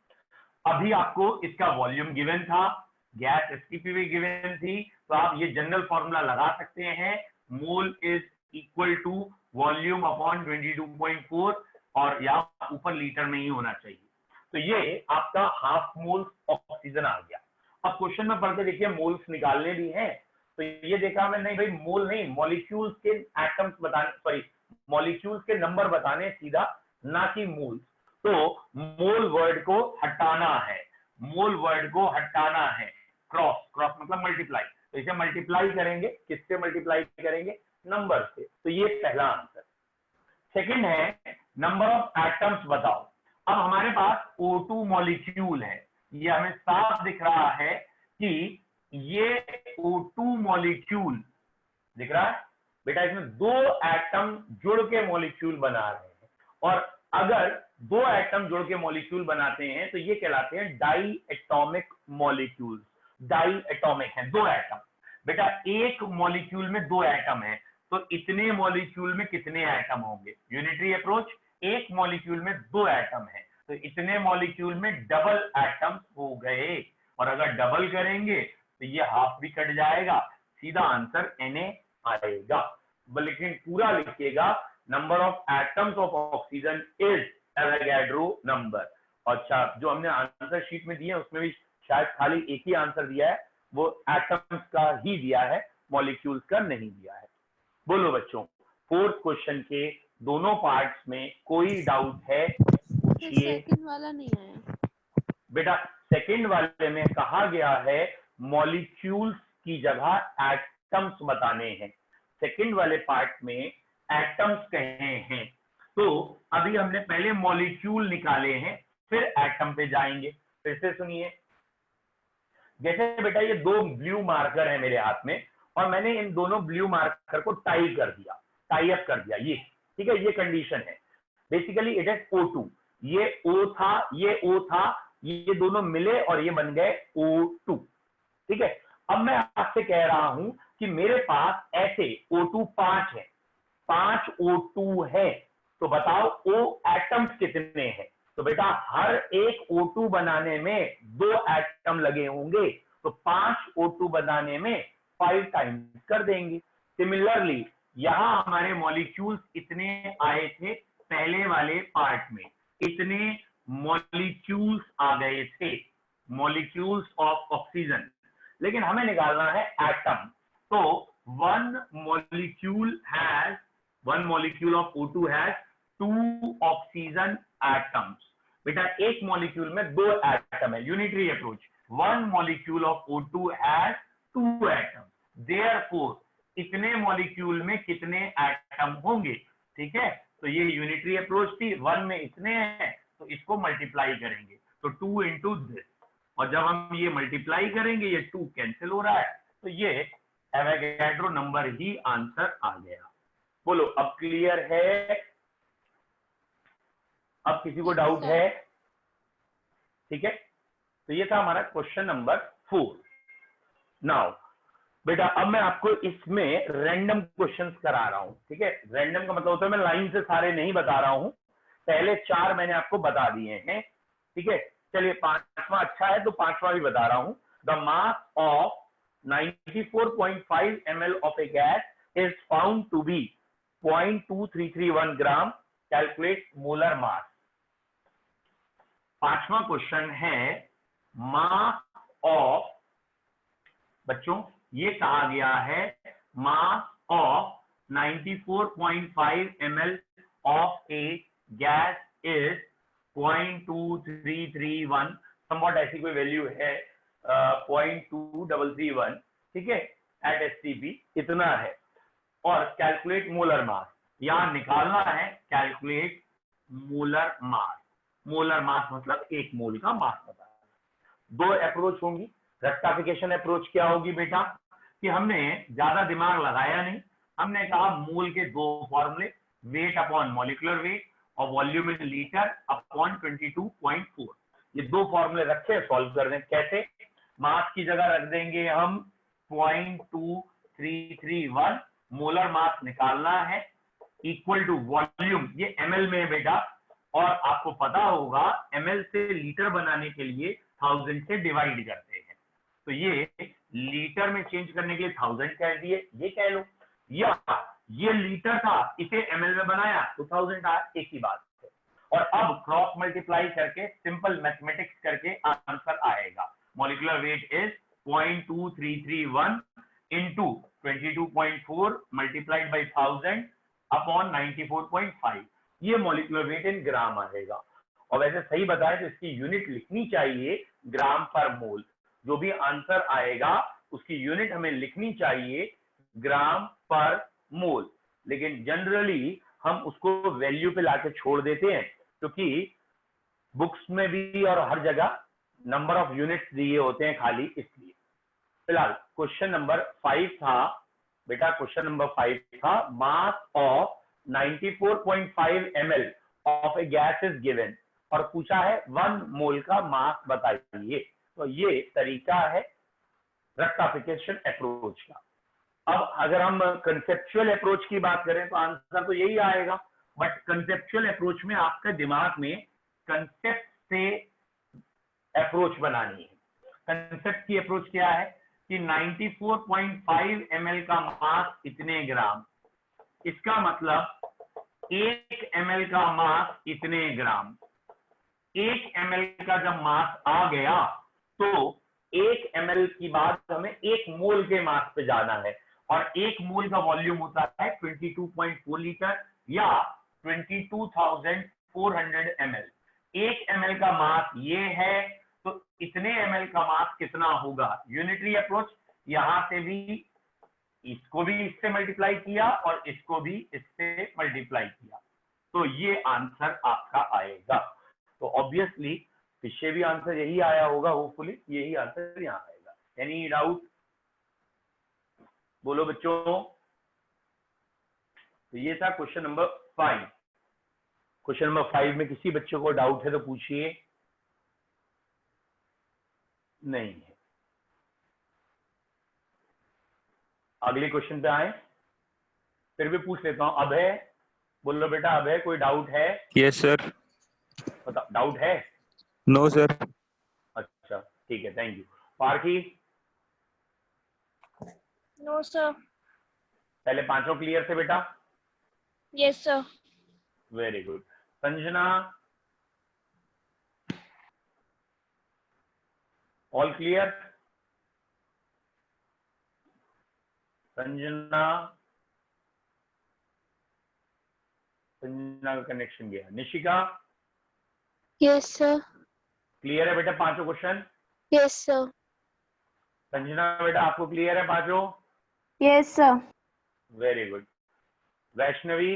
अभी आपको इसका वॉल्यूम गिवन था, गैस एसटीपी भी गिवन थी, तो आप ये जनरल फॉर्मूला लगा सकते हैं, mole is equal to volume upon 22.4, और यहाँ ऊपर लीटर में ही होना चाहिए। तो ये आपका हाफ मोल ऑक्सीजन आ गया। अब क्वेश्चन में पढ़ते देखिए मोल्स निकालने भी हैं, तो ये देखा मैं, नहीं भाई मोल नहीं, मॉलिक्यूल्स के एटम्स बताने, सॉरी मॉलिक्यूल्स के नंबर बताने सीधा, ना कि मोल्स। तो मोल वर्ड को हटाना है, मोल वर्ड को हटाना है। क्रॉस, क्रॉस मतलब मल्टीप्लाई, तो इसे मल्टीप्लाई करेंगे, किससे मल्टीप्लाई करेंगे, नंबर से। तो ये पहला आंसर। सेकंड है नंबर ऑफ एटम्स बताओ। अब हमारे पास O2 मॉलिक्यूल है, ये हमें साफ दिख रहा है कि ये O2 मॉलिक्यूल दिख रहा है बेटा, इसमें 2 एटम जुड़ के मॉलिक्यूल बना रहे हैं, और अगर 2 एटम जुड़ के मॉलिक्यूल बनाते हैं तो ये कहलाते हैं diatomic molecules. Diatomic है, 2 एटम। बेटा एक मॉलिक्यूल में 2 एटम है, तो इतने मॉलिक्यूल में कितने एटम होंगे, यूनिटरी अप्रोच। एक मॉलिक्यूल में 2 एटम है, तो इतने मॉलिक्यूल में डबल एटम हो गए, और अगर डबल करेंगे तो ये हाफ भी कट जाएगा, सीधा आंसर Na आएगा। लेकिन पूरा लिखिएगा, number of atoms of oxygen is Avogadro number. अच्छा, जो हमने आंसर शीट में दिए उसमें भी शायद खाली एक ही आंसर दिया है, वो एटम्स का ही दिया है, मॉलिक्यूल्स का नहीं दिया है। बोलो बच्चों, फोर्थ क्वेश्चन के दोनों पार्ट्स में कोई डाउट है, पूछिए। सेकंड वाला नहीं आया बेटा सेकंड वाले में कहा गया है मॉलिक्यूल्स की जगह एटम्स बताने हैं, सेकंड वाले पार्ट में एटम्स कहे हैं। तो अभी हमने पहले मॉलिक्यूल निकाले हैं, फिर एटम पे जाएंगे। फिर से सुनिए, जैसे बेटा ये 2 ब्लू मार्कर है मेरे हाथ में, और मैंने इन दोनों ब्लू मार्कर को टाई कर दिया, टाई अप कर दिया, ये ठीक है, ये कंडीशन है। बेसिकली इट इज O2, ये O था, ये O था, ये दोनों मिले और ये बन गए O2, ठीक है। अब मैं आपसे कह रहा हूं कि मेरे पास ऐसे O2 5 है, 5 O2 है, तो बताओ O एटम्स कितने हैं। तो बेटा हर एक O2 बनाने में 2 एटम लगे होंगे, तो 5 O2 बनाने में 5 टाइम्स कर देंगे। सिमिलरली यहां हमारे मॉलिक्यूल्स इतने आए थे पहले वाले पार्ट में, इतने मॉलिक्यूल्स आ गए थे, मॉलिक्यूल्स ऑफ ऑक्सीजन, लेकिन हमें निकालना है एटम। तो one molecule of O2 has 2 oxygen atoms. बेटा एक मॉलिक्यूल में 2 एटम है, unitary approach, one molecule of O2 has 2 atoms, therefore इतने मॉलिक्यूल में कितने एटम होंगे, ठीक है। तो ये यूनिटरी अप्रोच थी, 1 में इतने हैं तो इसको मल्टीप्लाई करेंगे, तो 2 इंटू दिस, और जब हम ये मल्टीप्लाई करेंगे ये 2 कैंसिल हो रहा है, तो ये एवोगैड्रो नंबर ही आंसर आ गया। बोलो अब क्लियर है, अब किसी को डाउट है, ठीक है। तो ये था हमारा क्वेश्चन नंबर 4। नाउ बेटा अब मैं आपको इसमें रैंडम क्वेश्चंस करा रहा हूं, ठीक है। रैंडम का मतलब होता है मैं लाइन से सारे नहीं बता रहा हूं, पहले 4 मैंने आपको बता दिए हैं, ठीक है। चलिए 5वां अच्छा है तो 5वां भी बता रहा हूं। The mass of 94.5 ml of a gas is found to be 0.2331 gram, calculate molar mass. 5वां क्वेश्चन है मास ऑफ, बच्चों ये कहा गया है मास of 94.5 ml of a gas is 0.2331, somewhat ऐसी कोई वैल्यू है 0.2331, ठीक है, एट एसटीपी इतना है। और कैलकुलेट मोलर मास, यहां निकालना है कैलकुलेट मोलर मास। मोलर मास मतलब एक मोल का मास बताना। दो अप्रोच होंगी। रेक्टिफिकेशन अप्रोच क्या होगी बेटा, कि हमने ज्यादा दिमाग लगाया नहीं, हमने कहा मोल के दो फॉर्मूले, वेट अपॉन मॉलिक्यूलर वेट और वॉल्यूम इन लीटर अपॉन 22.4, ये दो फॉर्मूले रखे, सॉल्व कर दें। कैसे, मास की जगह रख देंगे हम 0.2331, मोलर मास निकालना है, इक्वल टू वॉल्यूम, ये ml में है बेटा, और आपको पता होगा ml से लीटर बनाने के लिए 1000 से डिवाइड करते हैं, तो ये लीटर में चेंज करने के लिए 1000 कह दिए, ये कह लो, या ये लीटर था इसे ml में बनाया तो 1000 आया, एक ही बात है। और अब क्रॉस मल्टीप्लाई करके सिंपल मैथमेटिक्स करके आंसर आएगा। Molecular weight is 0.2331 into 22.4 multiplied by 1000 upon 94.5, ये मॉलिक्यूलर वेट इन ग्राम आएगा। और वैसे सही बताएं तो इसकी यूनिट लिखनी चाहिए ग्राम पर मोल, जो भी आंसर आएगा उसकी यूनिट हमें लिखनी चाहिए ग्राम पर मोल, लेकिन जनरली हम उसको वैल्यू पे लाके छोड़ देते हैं, क्योंकि बुक्स में भी और हर जगह नंबर ऑफ यूनिट्स दिए होते हैं खाली, इसलिए। फिलहाल क्वेश्चन नंबर 5 था बेटा, क्वेश्चन नंबर 5 था मास of 94.5 ml of a gas is given, और पूछा है 1 मोल का मास बताइए। तो ये तरीका है रेक्टिफिकेशन अप्रोच का। अब अगर हम कंसेप्चुअल अप्रोच की बात करें तो आंसर तो यही आएगा, बट कंसेप्चुअल अप्रोच में आपके दिमाग में कंसेप्ट से अप्रोच बनानी है। कंसेप्ट की अप्रोच क्या है कि 94.5 ml का मास इतने ग्राम, इसका मतलब 1 ml का मास इतने ग्राम। 1 ml का जब मास आ गया तो 1 ml की बात हमें 1 मोल के मास पे जाना है, और 1 मोल का वॉल्यूम होता है 22.4 लीटर या 22,400 ml। 1 ml का मास ये है, तो इतने ml का मास कितना होगा। यूनिटरी अप्रोच, यहां से भी इसको भी इससे मल्टीप्लाई किया और इसको भी इससे मल्टीप्लाई किया, तो ये आंसर आपका आएगा। तो ऑब्वियसली पीछे भी आंसर यही आया होगा, होपफुली यही आंसर यहाँ आएगा। एनी डाउट, बोलो बच्चों। तो ये था क्वेश्चन नंबर 5। क्वेश्चन नंबर 5 में किसी बच्चे को डाउट है तो पूछिए। नहीं है, अगले क्वेश्चन पे आए, फिर भी पूछ लेता हूं। अभय, बोलो बेटा, अभय कोई डाउट है? Yes sir. बताओ, डाउट है? No sir. अच्छा ठीक है, thank you. Parthi? No sir. पहले पांचों क्लियर थे बेटा? Yes sir. Very good. Sanjana? All clear? Sanjana? Sanjana का कनेक्शन गया। निशिका? Yes sir. क्लियर है बेटा पांचों क्वेश्चन? Yes sir. संजना बेटा आपको क्लियर है पांचों? Yes sir. Very good. Vaishnavi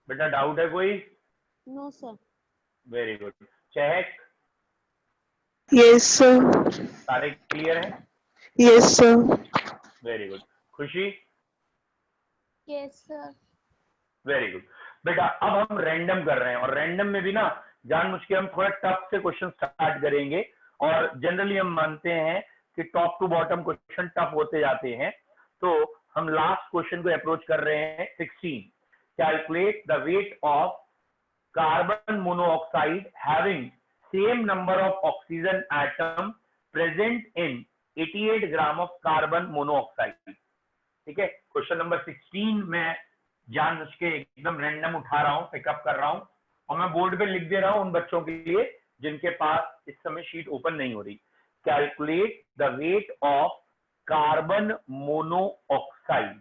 बेटा डाउट है कोई? No sir. Very good. Chahak? Yes sir. सारे क्लियर हैं? Yes sir. Very good. Khushi? Yes sir. Very good. बेटा अब हम रैंडम कर रहे हैं, और रैंडम में भी ना जानबूझ के हम थोड़ा टफ से क्वेश्चन स्टार्ट करेंगे, और जनरली हम मानते हैं कि top to bottom question tough होते जाते हैं। तो हम लास्ट क्वेश्चन को अप्रोच कर रहे हैं 16। Calculate the wait of carbon monoxide having same number of oxygen atom present in 88 gram of carbon monoxide. ठीक है, क्वेश्चन नंबर 16 में जान के एकदम रैंडम उठा रहा हूं, पिकअप कर रहा हूं, और मैं बोर्ड पे लिख दे रहा हूं उन बच्चों के लिए जिनके पास इस समय शीट ओपन नहीं हो रही। Calculate the wait of carbon monoxide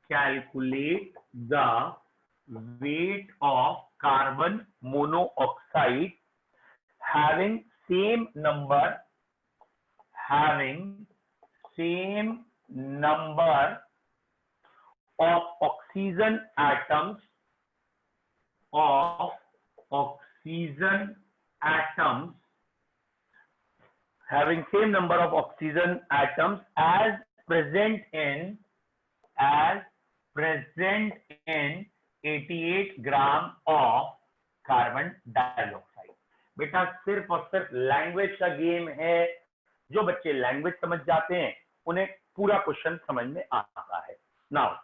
calculate the weight of carbon monoxide having same number of oxygen atoms having same number of oxygen atoms as present in 88 gram of carbon dioxide. बेटा सिर्फ और सिर्फ language का game है। जो बच्चे language समझ जाते हैं उन्हें पूरा क्वेश्चन समझ में आता है। नाउ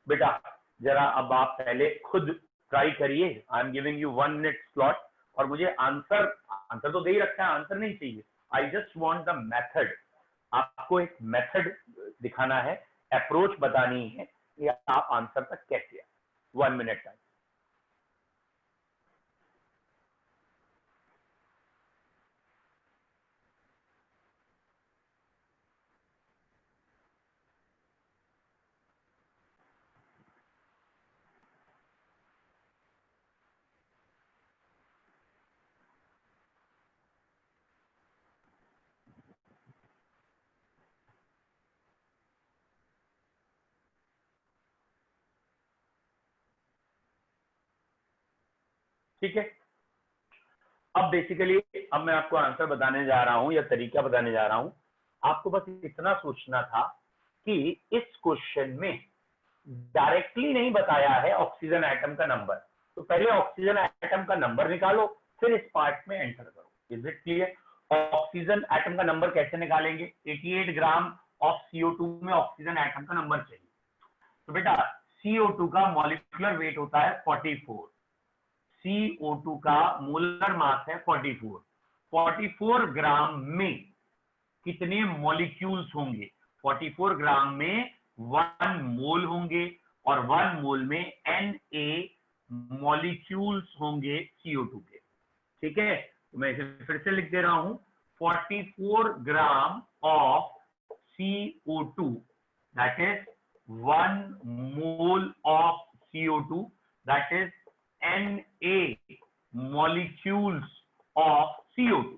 बेटा जरा अब आप पहले खुद ट्राई करिए। I am giving you 1 minute slot और मुझे आंसर तो दे ही रखा है, आंसर नहीं चाहिए। I just want the method. आपको एक मेथड दिखाना है, अप्रोच बतानी है कि आप आंसर तक कैसे आए। 1 मिनट टाइम। ठीक है, अब बेसिकली अब मैं आपको आंसर बताने जा रहा हूं या तरीका बताने जा रहा हूं। आपको बस इतना सोचना था कि इस क्वेश्चन में डायरेक्टली नहीं बताया है ऑक्सीजन एटम का नंबर, तो पहले ऑक्सीजन एटम का नंबर निकालो फिर इस पार्ट में एंटर करो। Is it clear? Oxygen atom का नंबर कैसे निकालेंगे? 88 ग्राम ऑफ CO2 में ऑक्सीजन एटम का नंबर चाहिए। तो बेटा CO2 का मॉलिक्यूलर वेट होता है 44, CO2 का मोलर मास है 44 ग्राम में कितने मॉलिक्यूल्स होंगे? 44 ग्राम में 1 मोल होंगे और 1 मोल में Na मॉलिक्यूल्स होंगे CO2 के। ठीक है, तो मैं इसे फिर से लिख दे रहा हूं। 44 ग्राम of CO2 that is 1 mole of CO2 that is Na molecules of CO2।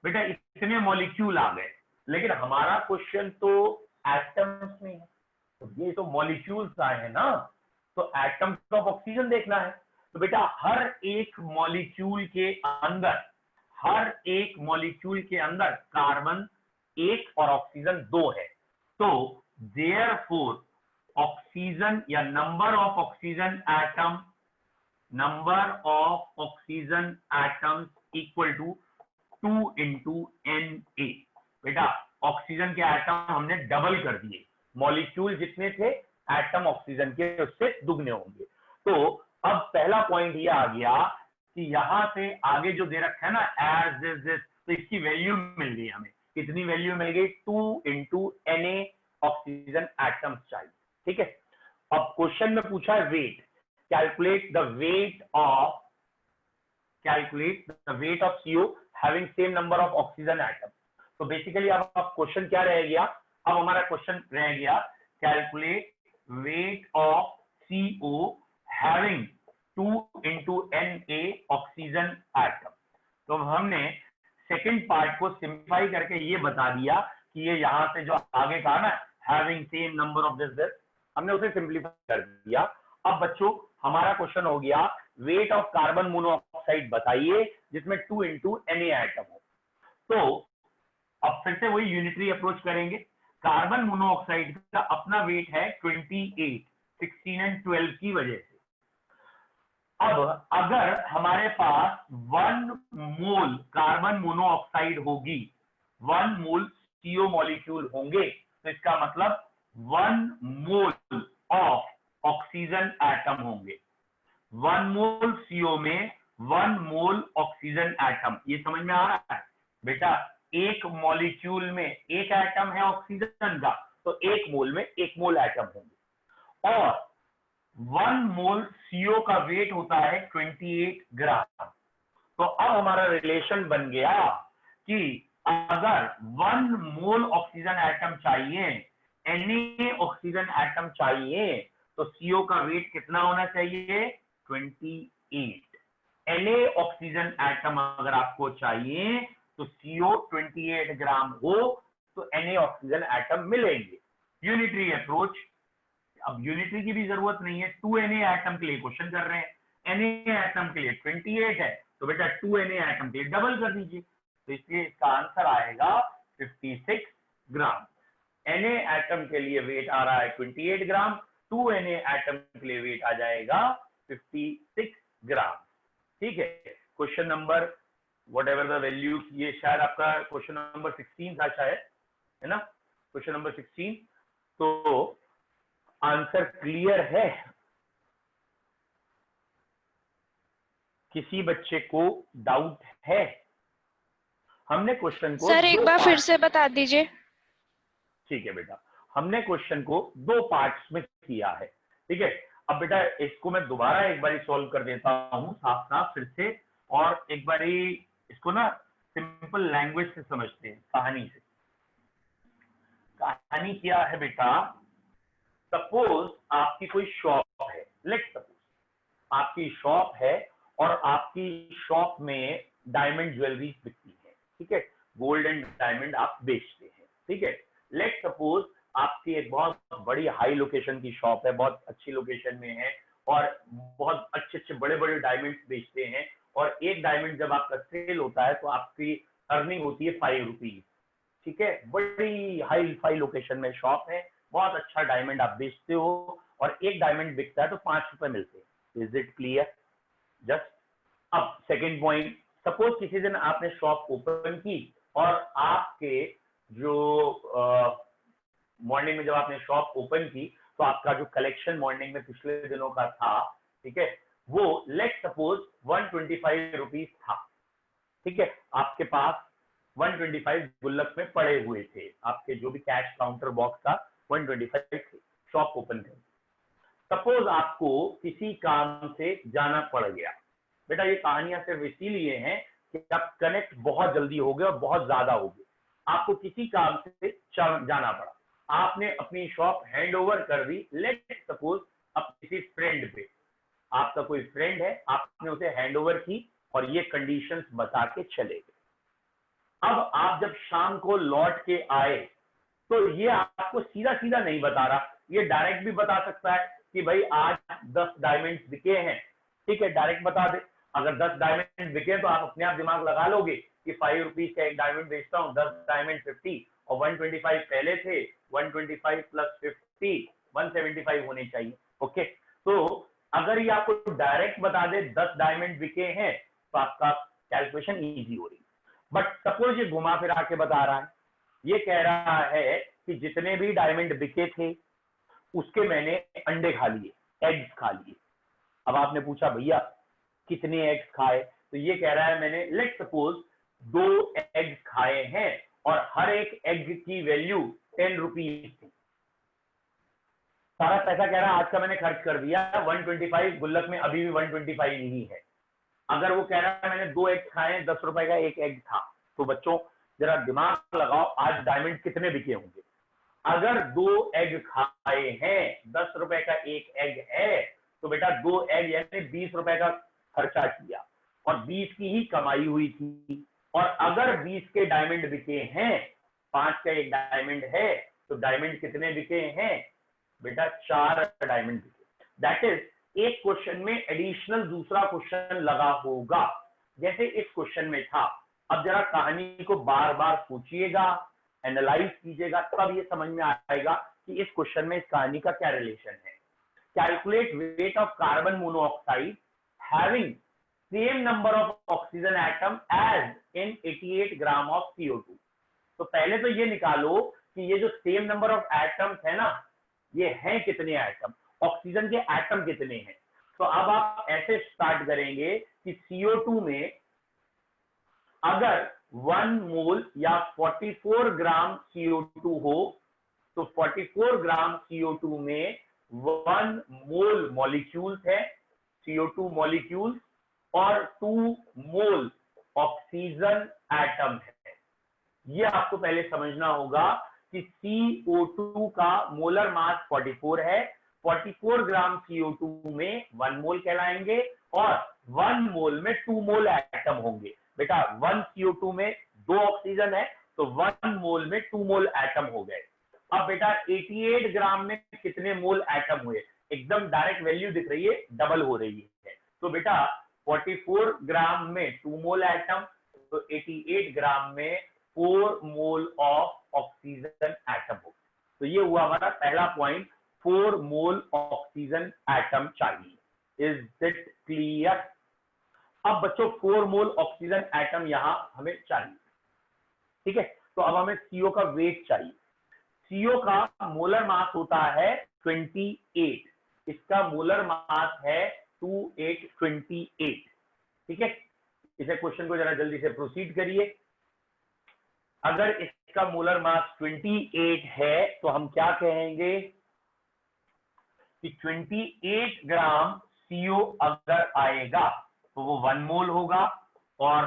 बेटा इतने मॉलिक्यूल आ गए, लेकिन हमारा क्वेश्चन तो एटम्स में है, तो ये तो मॉलिक्यूल्स आए हैं ना, तो एटम्स ऑफ ऑक्सीजन देखना है। तो बेटा हर एक मॉलिक्यूल के अंदर कार्बन 1 और ऑक्सीजन 2 है। तो देयरफॉर ऑक्सीजन या number of oxygen atoms equal to 2 into Na। बेटा ऑक्सीजन के एटम हमने डबल कर दिए, मॉलिक्यूल जितने थे एटम ऑक्सीजन के उससे दुगने होंगे। तो अब पहला पॉइंट ये आ गया कि यहां से आगे जो दे रखा है ना एज दिस, तो इसकी वैल्यू मिल गई हमें। कितनी वैल्यू मिल गई? 2 into Na ऑक्सीजन एटम्स चाहिए। ठीक है, अब क्वेश्चन में पूछा है wait, calculate the weight of CO having same number of oxygen atom। तो बेसिकली अब क्वेश्चन क्या रह गया? अब हमारा क्वेश्चन रह गया calculate weight of CO having 2 into Na oxygen atom। तो हमने सेकंड पार्ट को सिंप्लीफाई करके ये बता दिया कि ये यहां से जो आगे कहा ना having same number of this, हमने उसे सिंप्लीफाई कर दिया। अब बच्चों हमारा क्वेश्चन हो गया वेट ऑफ कार्बन मोनोऑक्साइड बताइए जिसमें 2 into Na एटम हो। तो अब फिर से वही यूनिटरी अप्रोच करेंगे। कार्बन मोनोऑक्साइड का अपना वेट है 28, 16 and 12 की वजह से। अब अगर हमारे पास 1 मोल कार्बन मोनोऑक्साइड होगी, 1 मोल CO मॉलिक्यूल होंगे, तो इसका मतलब 1 मोल ऑफ ऑक्सीजन एटम होंगे। 1 मोल CO में 1 मोल ऑक्सीजन एटम। ये समझ में आ रहा है बेटा? एक मॉलिक्यूल में एक एटम है ऑक्सीजन का, तो 1 मोल में 1 मोल एटम होंगे। और 1 मोल CO का वेट होता है 28 ग्राम। तो अब हमारा रिलेशन बन गया कि अगर 1 मोल ऑक्सीजन एटम चाहिए, Na ऑक्सीजन एटम चाहिए, तो CO का वेट कितना होना चाहिए? 28। Na ऑक्सीजन एटम अगर आपको चाहिए तो CO 28 ग्राम हो तो Na ऑक्सीजन एटम मिलेंगे। यूनिटरी अप्रोच, अब यूनिटरी की भी जरूरत नहीं है, 2 Na एटम के लिए क्वेश्चन कर रहे हैं, Na एटम के लिए 28 है तो बेटा 2 Na एटम के लिए डबल कर दीजिए, तो इसलिए इसका आंसर आएगा 56 ग्राम। Na एटम के लिए वेट आ रहा है 28 ग्राम, 2 Na एटम के लिए वेट आ जाएगा 56 ग्राम। ठीक है, question number what ever the value, ये शायद आपका क्वेश्चन नंबर 16 था शायद, है ना, क्वेश्चन नंबर 16। तो आंसर क्लियर है? किसी बच्चे को डाउट है? हमने क्वेश्चन को सर एक बार फिर से बता दीजिए। ठीक है बेटा, हमने क्वेश्चन को 2 पार्ट्स में किया है। ठीक है, अब बेटा इसको मैं दोबारा एक बारी सॉल्व कर देता हूं साफ साफ फिर से, और एक बारी इसको ना सिंपल लैंग्वेज से समझते हैं, कहानी से। कहानी क्या है बेटा, सपोज आपकी कोई शॉप है, लेट्स सपोज आपकी शॉप है और आपकी शॉप में डायमंड ज्वेलरी बिकती है। ठीक है, गोल्ड एंड डायमंड आप बेचते हैं। ठीक है, लेट्स सपोज आपकी एक बहुत बड़ी हाई लोकेशन की शॉप है, बहुत अच्छी लोकेशन में है और बहुत अच्छे अच्छे बड़े बड़े डायमंड्स बेचते हैं, और एक डायमंड जब आपका सेल होता है तो आपकी अर्निंग होती है 5 रुपीज। ठीक है, बड़ी हाई फाई लोकेशन में शॉप है, बहुत अच्छा डायमंड आप बेचते हो और एक डायमंड बिकता है तो 5 रुपए मिलते हैं। Is it clear? जस्ट अब सेकेंड पॉइंट, सपोज किसी दिन आपने शॉप ओपन की और आपके जो मॉर्निंग में जब आपने शॉप ओपन की तो आपका जो कलेक्शन मॉर्निंग में पिछले दिनों का था, ठीक है, वो लेट सपोज 125 रुपीज था। ठीक है, आपके पास 125 गुल्लक में पड़े हुए थे, आपके जो भी कैश काउंटर बॉक्स था 125 थे, शॉप ओपन थे। सपोज आपको किसी काम से जाना पड़ गया। बेटा ये कहानियां सिर्फ इसीलिए हैं कि आप कनेक्ट बहुत जल्दी हो गए और बहुत ज्यादा हो गए, आपको किसी काम से जाना पड़ा, आपने अपनी शॉप हैंड ओवर कर दी, लेट सपोज अब किसी फ्रेंड पे, आपका कोई फ्रेंड है, आपने उसे हैंड ओवर की और ये कंडीशंस बता के चले गए। अब आप जब शाम को लौट के आए तो ये आपको सीधा सीधा नहीं बता रहा, ये डायरेक्ट भी बता सकता है कि भाई आज 10 डायमंड्स बिके हैं। ठीक है, डायरेक्ट बता दे, अगर 10 डायमंड बिके तो आप अपने आप दिमाग लगा लोगे कि 5 रुपीज का एक डायमंड बेचता हूँ, 10 डायमंड 50 और 125 पहले थे, 125 प्लस 50 175 होने चाहिए। ओके, तो अगर ये आपको डायरेक्ट बता दे 10 डायमंड बिके हैं तो आपका कैलकुलेशन इजी हो रही है। बट सपोज ये घुमा फिरा के बता रहा है, ये कह रहा है कि जितने भी डायमंड बिके थे उसके मैंने अंडे खा लिए, एग्स खा लिए। अब आपने पूछा भैया कितने एग्स खाए, तो ये कह रहा है मैंने लेट सपोज 2 एग्स खाए हैं और हर एक एग की वैल्यू 10 रुपीज थी। सारा पैसा कह रहा है आज का मैंने खर्च कर दिया, 125 गुल्लक में अभी भी 125 नहीं है। अगर वो कह रहा है मैंने 2 एग खाए, 10 रुपए का एक एग था, तो बच्चों जरा दिमाग लगाओ आज डायमंड कितने बिके होंगे। अगर 2 एग खाए हैं, 10 रुपए का एक एग है, तो बेटा 2 एग यानी 20 रुपए का खर्चा किया और 20 की ही कमाई हुई थी। और अगर 20 के डायमंड बिके हैं, 5 का एक डायमंड है, तो डायमंड कितने बिके हैं बेटा? 4 डायमंड बिके। दैट इज एक क्वेश्चन में एडिशनल दूसरा क्वेश्चन लगा होगा, जैसे इस क्वेश्चन में था। अब जरा कहानी को बार बार सोचिएगा, एनालाइज कीजिएगा, तब ये समझ में आएगा कि इस क्वेश्चन में इस कहानी का क्या रिलेशन है। Calculate weight of carbon monoxide having same number of oxygen atom as in 88 gram of CO2। तो पहले तो ये निकालो कि ये जो सेम नंबर ऑफ एटम्स है ना, ये हैं कितने एटम, ऑक्सीजन के एटम कितने हैं। तो अब आप ऐसे स्टार्ट करेंगे कि CO2 में अगर 1 मोल या 44 ग्राम CO2 हो तो 44 ग्राम CO2 में 1 मोल मॉलिक्यूल्स है, CO2 मॉलिक्यूल्स, और 2 मोल ऑक्सीजन एटम है। ये आपको पहले समझना होगा कि CO2 का मोलर मास 44 है, 44 ग्राम CO2 में 1 मोल कहलाएंगे और 1 मोल में 2 मोल एटम होंगे। बेटा 1 CO2 में 2 ऑक्सीजन है तो 1 मोल में 2 मोल एटम हो गए। अब बेटा 88 ग्राम में कितने मोल एटम हुए? एकदम डायरेक्ट वैल्यू दिख रही है, डबल हो रही है। तो बेटा 44 ग्राम में 2 मोल एटम, तो 88 ग्राम में 4 मोल ऑफ ऑक्सीजन एटम हो। तो ये हुआ हमारा पहला पॉइंट, 4 मोल ऑक्सीजन एटम चाहिए। Is it clear? अब बच्चों 4 मोल ऑक्सीजन एटम यहां हमें चाहिए, ठीक है। तो अब हमें CO का वेट चाहिए। CO का मोलर मास होता है 28, इसका मोलर मास है 2828, ठीक है। इसे क्वेश्चन को जरा जल्दी से प्रोसीड करिए। अगर इसका मोलर मास 28 है तो हम क्या कहेंगे कि 28 ग्राम CO अगर आएगा तो वो 1 मोल होगा और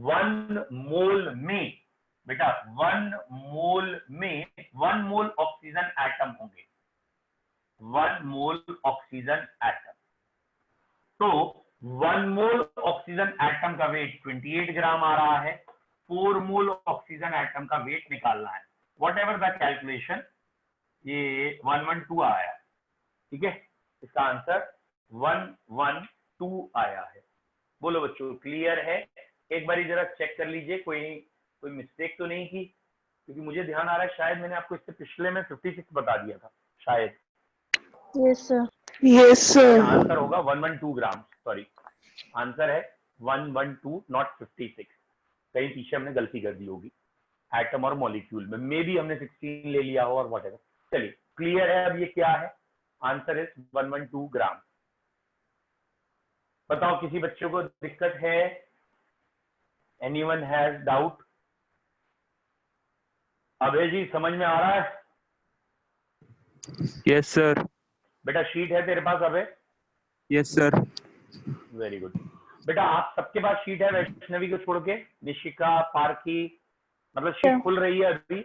1 मोल में बेटा 1 मोल में 1 मोल ऑक्सीजन एटम होंगे, 1 मोल ऑक्सीजन एटम। तो 1 मोल ऑक्सीजन एटम का वेट 28 ग्राम आ रहा है, 4 मोल ऑक्सीजन एटम का वेट निकालना है। वॉट एवर द कैलकुलेशन, ये 112 आया, ठीक है। इसका आंसर 112 आया है। बोलो बच्चों क्लियर है? एक बार जरा चेक कर लीजिए कोई मिस्टेक तो नहीं की, क्योंकि मुझे ध्यान आ रहा है शायद मैंने आपको इससे पिछले में 56 बता दिया था शायद। Yes sir. Yes sir. Answer होगा 112 ग्राम, सॉरी आंसर है 112 नॉट 56। कहीं पीछे हमने गलती कर दी होगी एटम और मॉलिक्यूल में, मे भी हमने 16 ले लिया हो और व्हाटएवर। चलिए क्लियर है अब ये क्या है? Answer is 112 gram. बताओ किसी बच्चों को दिक्कत है? Anyone has doubt? Abhay ji समझ में आ रहा है? Yes sir. बेटा शीट है तेरे पास Abhay? Yes sir. Very good. बेटा आप सबके पास शीट है वैष्णवी को छोड़ के? निशिका, पारकी, मतलब शीट खुल रही है अभी?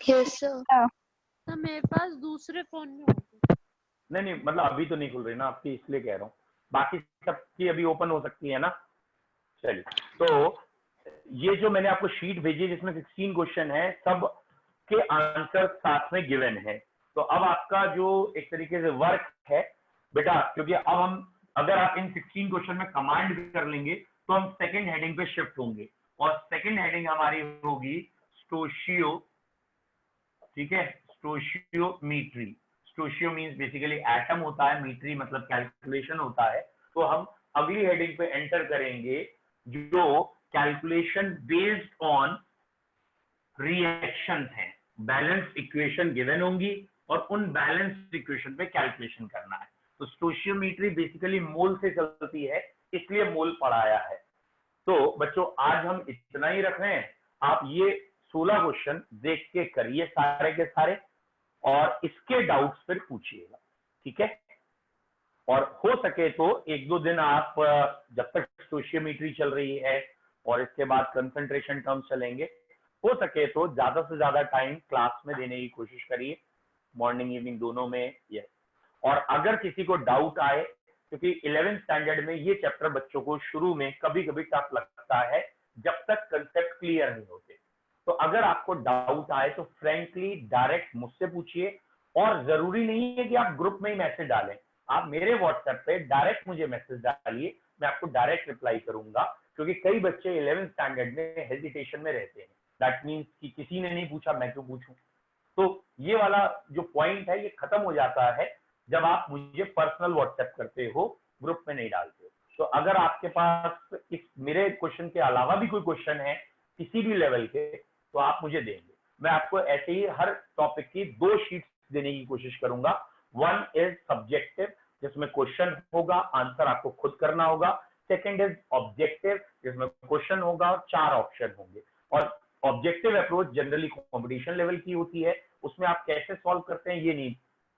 Yes sir. तो मेरे पास दूसरे फोन में होगा। नहीं मतलब अभी तो नहीं खुल रही ना आपकी, इसलिए कह रहा हूँ। बाकी सबकी अभी ओपन हो सकती है ना। चलिए तो ये जो मैंने आपको शीट भेजी जिसमें 16 क्वेश्चन है, सब के आंसर साथ में गिवन है। तो अब आपका जो एक तरीके से वर्क है बेटा, क्योंकि अब हम अगर आप इन 16 क्वेश्चन में कमांड कर लेंगे तो हम सेकंड हेडिंग पे शिफ्ट होंगे और सेकंड हेडिंग हमारी होगी स्टोशियो, ठीक है, स्टोशियोमीट्री। स्टोशियो मींस बेसिकली एटम होता है, मीट्री मतलब कैलकुलेशन होता है। तो हम अगली हेडिंग पे एंटर करेंगे जो कैलकुलेशन बेस्ड ऑन रिएक्शंस हैं। बैलेंस इक्वेशन गिवन होंगी और उन बैलेंस इक्वेशन पे कैलकुलेशन करना है। तो स्टोशियोमीट्री बेसिकली मोल से चलती है, इसलिए मोल पढ़ाया है। तो बच्चों आज हम इतना ही रख रहे हैं। आप ये 16 क्वेश्चन देख के करिए सारे के सारे और इसके डाउट्स फिर पूछिएगा, ठीक है। और हो सके तो 1-2 दिन आप जब तक स्टोशियोमीट्री चल रही है और इसके बाद कंसंट्रेशन टर्म्स चलेंगे, हो सके तो ज्यादा से ज्यादा टाइम क्लास में देने की कोशिश करिए, मॉर्निंग इवनिंग दोनों में। यस, और अगर किसी को डाउट आए, क्योंकि 11th स्टैंडर्ड में ये चैप्टर बच्चों को शुरू में कभी कभी टफ लगता है जब तक कंसेप्ट क्लियर नहीं होते। तो अगर आपको डाउट आए तो फ्रेंकली डायरेक्ट मुझसे पूछिए, और जरूरी नहीं है कि आप ग्रुप में ही मैसेज डालें, आप मेरे व्हाट्सएप पे डायरेक्ट मुझे मैसेज डालिए, मैं आपको डायरेक्ट रिप्लाई करूंगा। क्योंकि कई बच्चे 11th स्टैंडर्ड में हेजिटेशन में रहते हैं, दैट मीन्स कि किसी ने नहीं पूछा मैं क्यों पूछूं। तो ये वाला जो पॉइंट है ये खत्म हो जाता है जब आप मुझे पर्सनल व्हाट्सएप करते हो, ग्रुप में नहीं डालते हो। तो अगर आपके पास इस मेरे क्वेश्चन के अलावा भी कोई क्वेश्चन है किसी भी लेवल के, तो आप मुझे देंगे। मैं आपको ऐसे ही हर टॉपिक की 2 शीट्स देने की कोशिश करूंगा। वन इज सब्जेक्टिव जिसमें क्वेश्चन होगा, आंसर आपको खुद करना होगा। सेकंड इज ऑब्जेक्टिव जिसमें क्वेश्चन होगा और 4 ऑप्शन होंगे। और objective approach generally competition level की होती है, उसमें आप कैसे सॉल्व करते हैं ये नहीं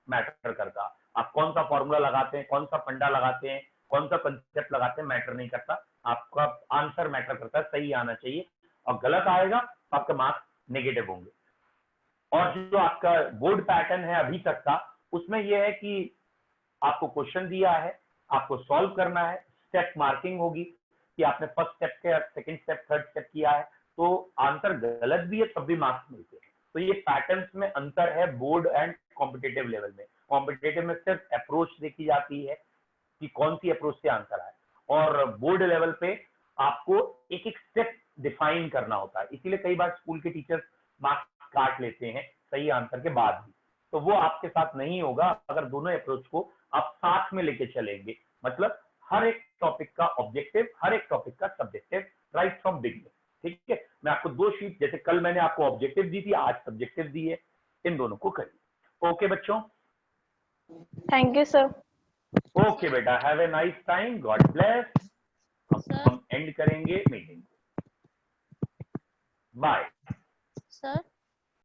मैटर करता। आप कौन सा फॉर्मूला लगाते हैं, कौन सा फंडा लगाते हैं, कौन सा कंसेप्ट लगाते हैं, मैटर नहीं करता। आपका आंसर मैटर करता है, सही आना चाहिए। और गलत आएगा तो आपके मार्क्स नेगेटिव होंगे। और जो आपका बोर्ड पैटर्न है अभी तक का, उसमें यह है कि आपको क्वेश्चन दिया है, आपको सॉल्व करना है, स्टेप मार्किंग होगी कि आपने फर्स्ट स्टेप के सेकंड स्टेप थर्ड स्टेप किया है, तो आंसर गलत भी है तब भी मार्क्स मिलते हैं। तो ये पैटर्न्स में अंतर है बोर्ड एंड कॉम्पिटेटिव लेवल में। कॉम्पिटेटिव में सिर्फ अप्रोच देखी जाती है कि कौन सी अप्रोच से आंसर आए, और बोर्ड लेवल पे आपको एक एक स्टेप डिफाइन करना होता है। इसीलिए कई बार स्कूल के टीचर्स मार्क्स काट लेते हैं सही आंसर के बाद भी, तो वो आपके साथ नहीं होगा अगर दोनों अप्रोच को आप साथ में लेके चलेंगे। मतलब हर एक टॉपिक का ऑब्जेक्टिव, हर एक टॉपिक का सब्जेक्टिव, राइट फ्रॉम बिगिनिंग। ठीक है, मैं आपको 2 शीट, जैसे कल मैंने आपको ऑब्जेक्टिव दी थी, आज सब्जेक्टिव दी है, इन दोनों को करिए। ओके बच्चों, Thank you, sir. ओके बेटा, have a nice time, God bless. Sir हम एंड करेंगे मीटिंग। Bye sir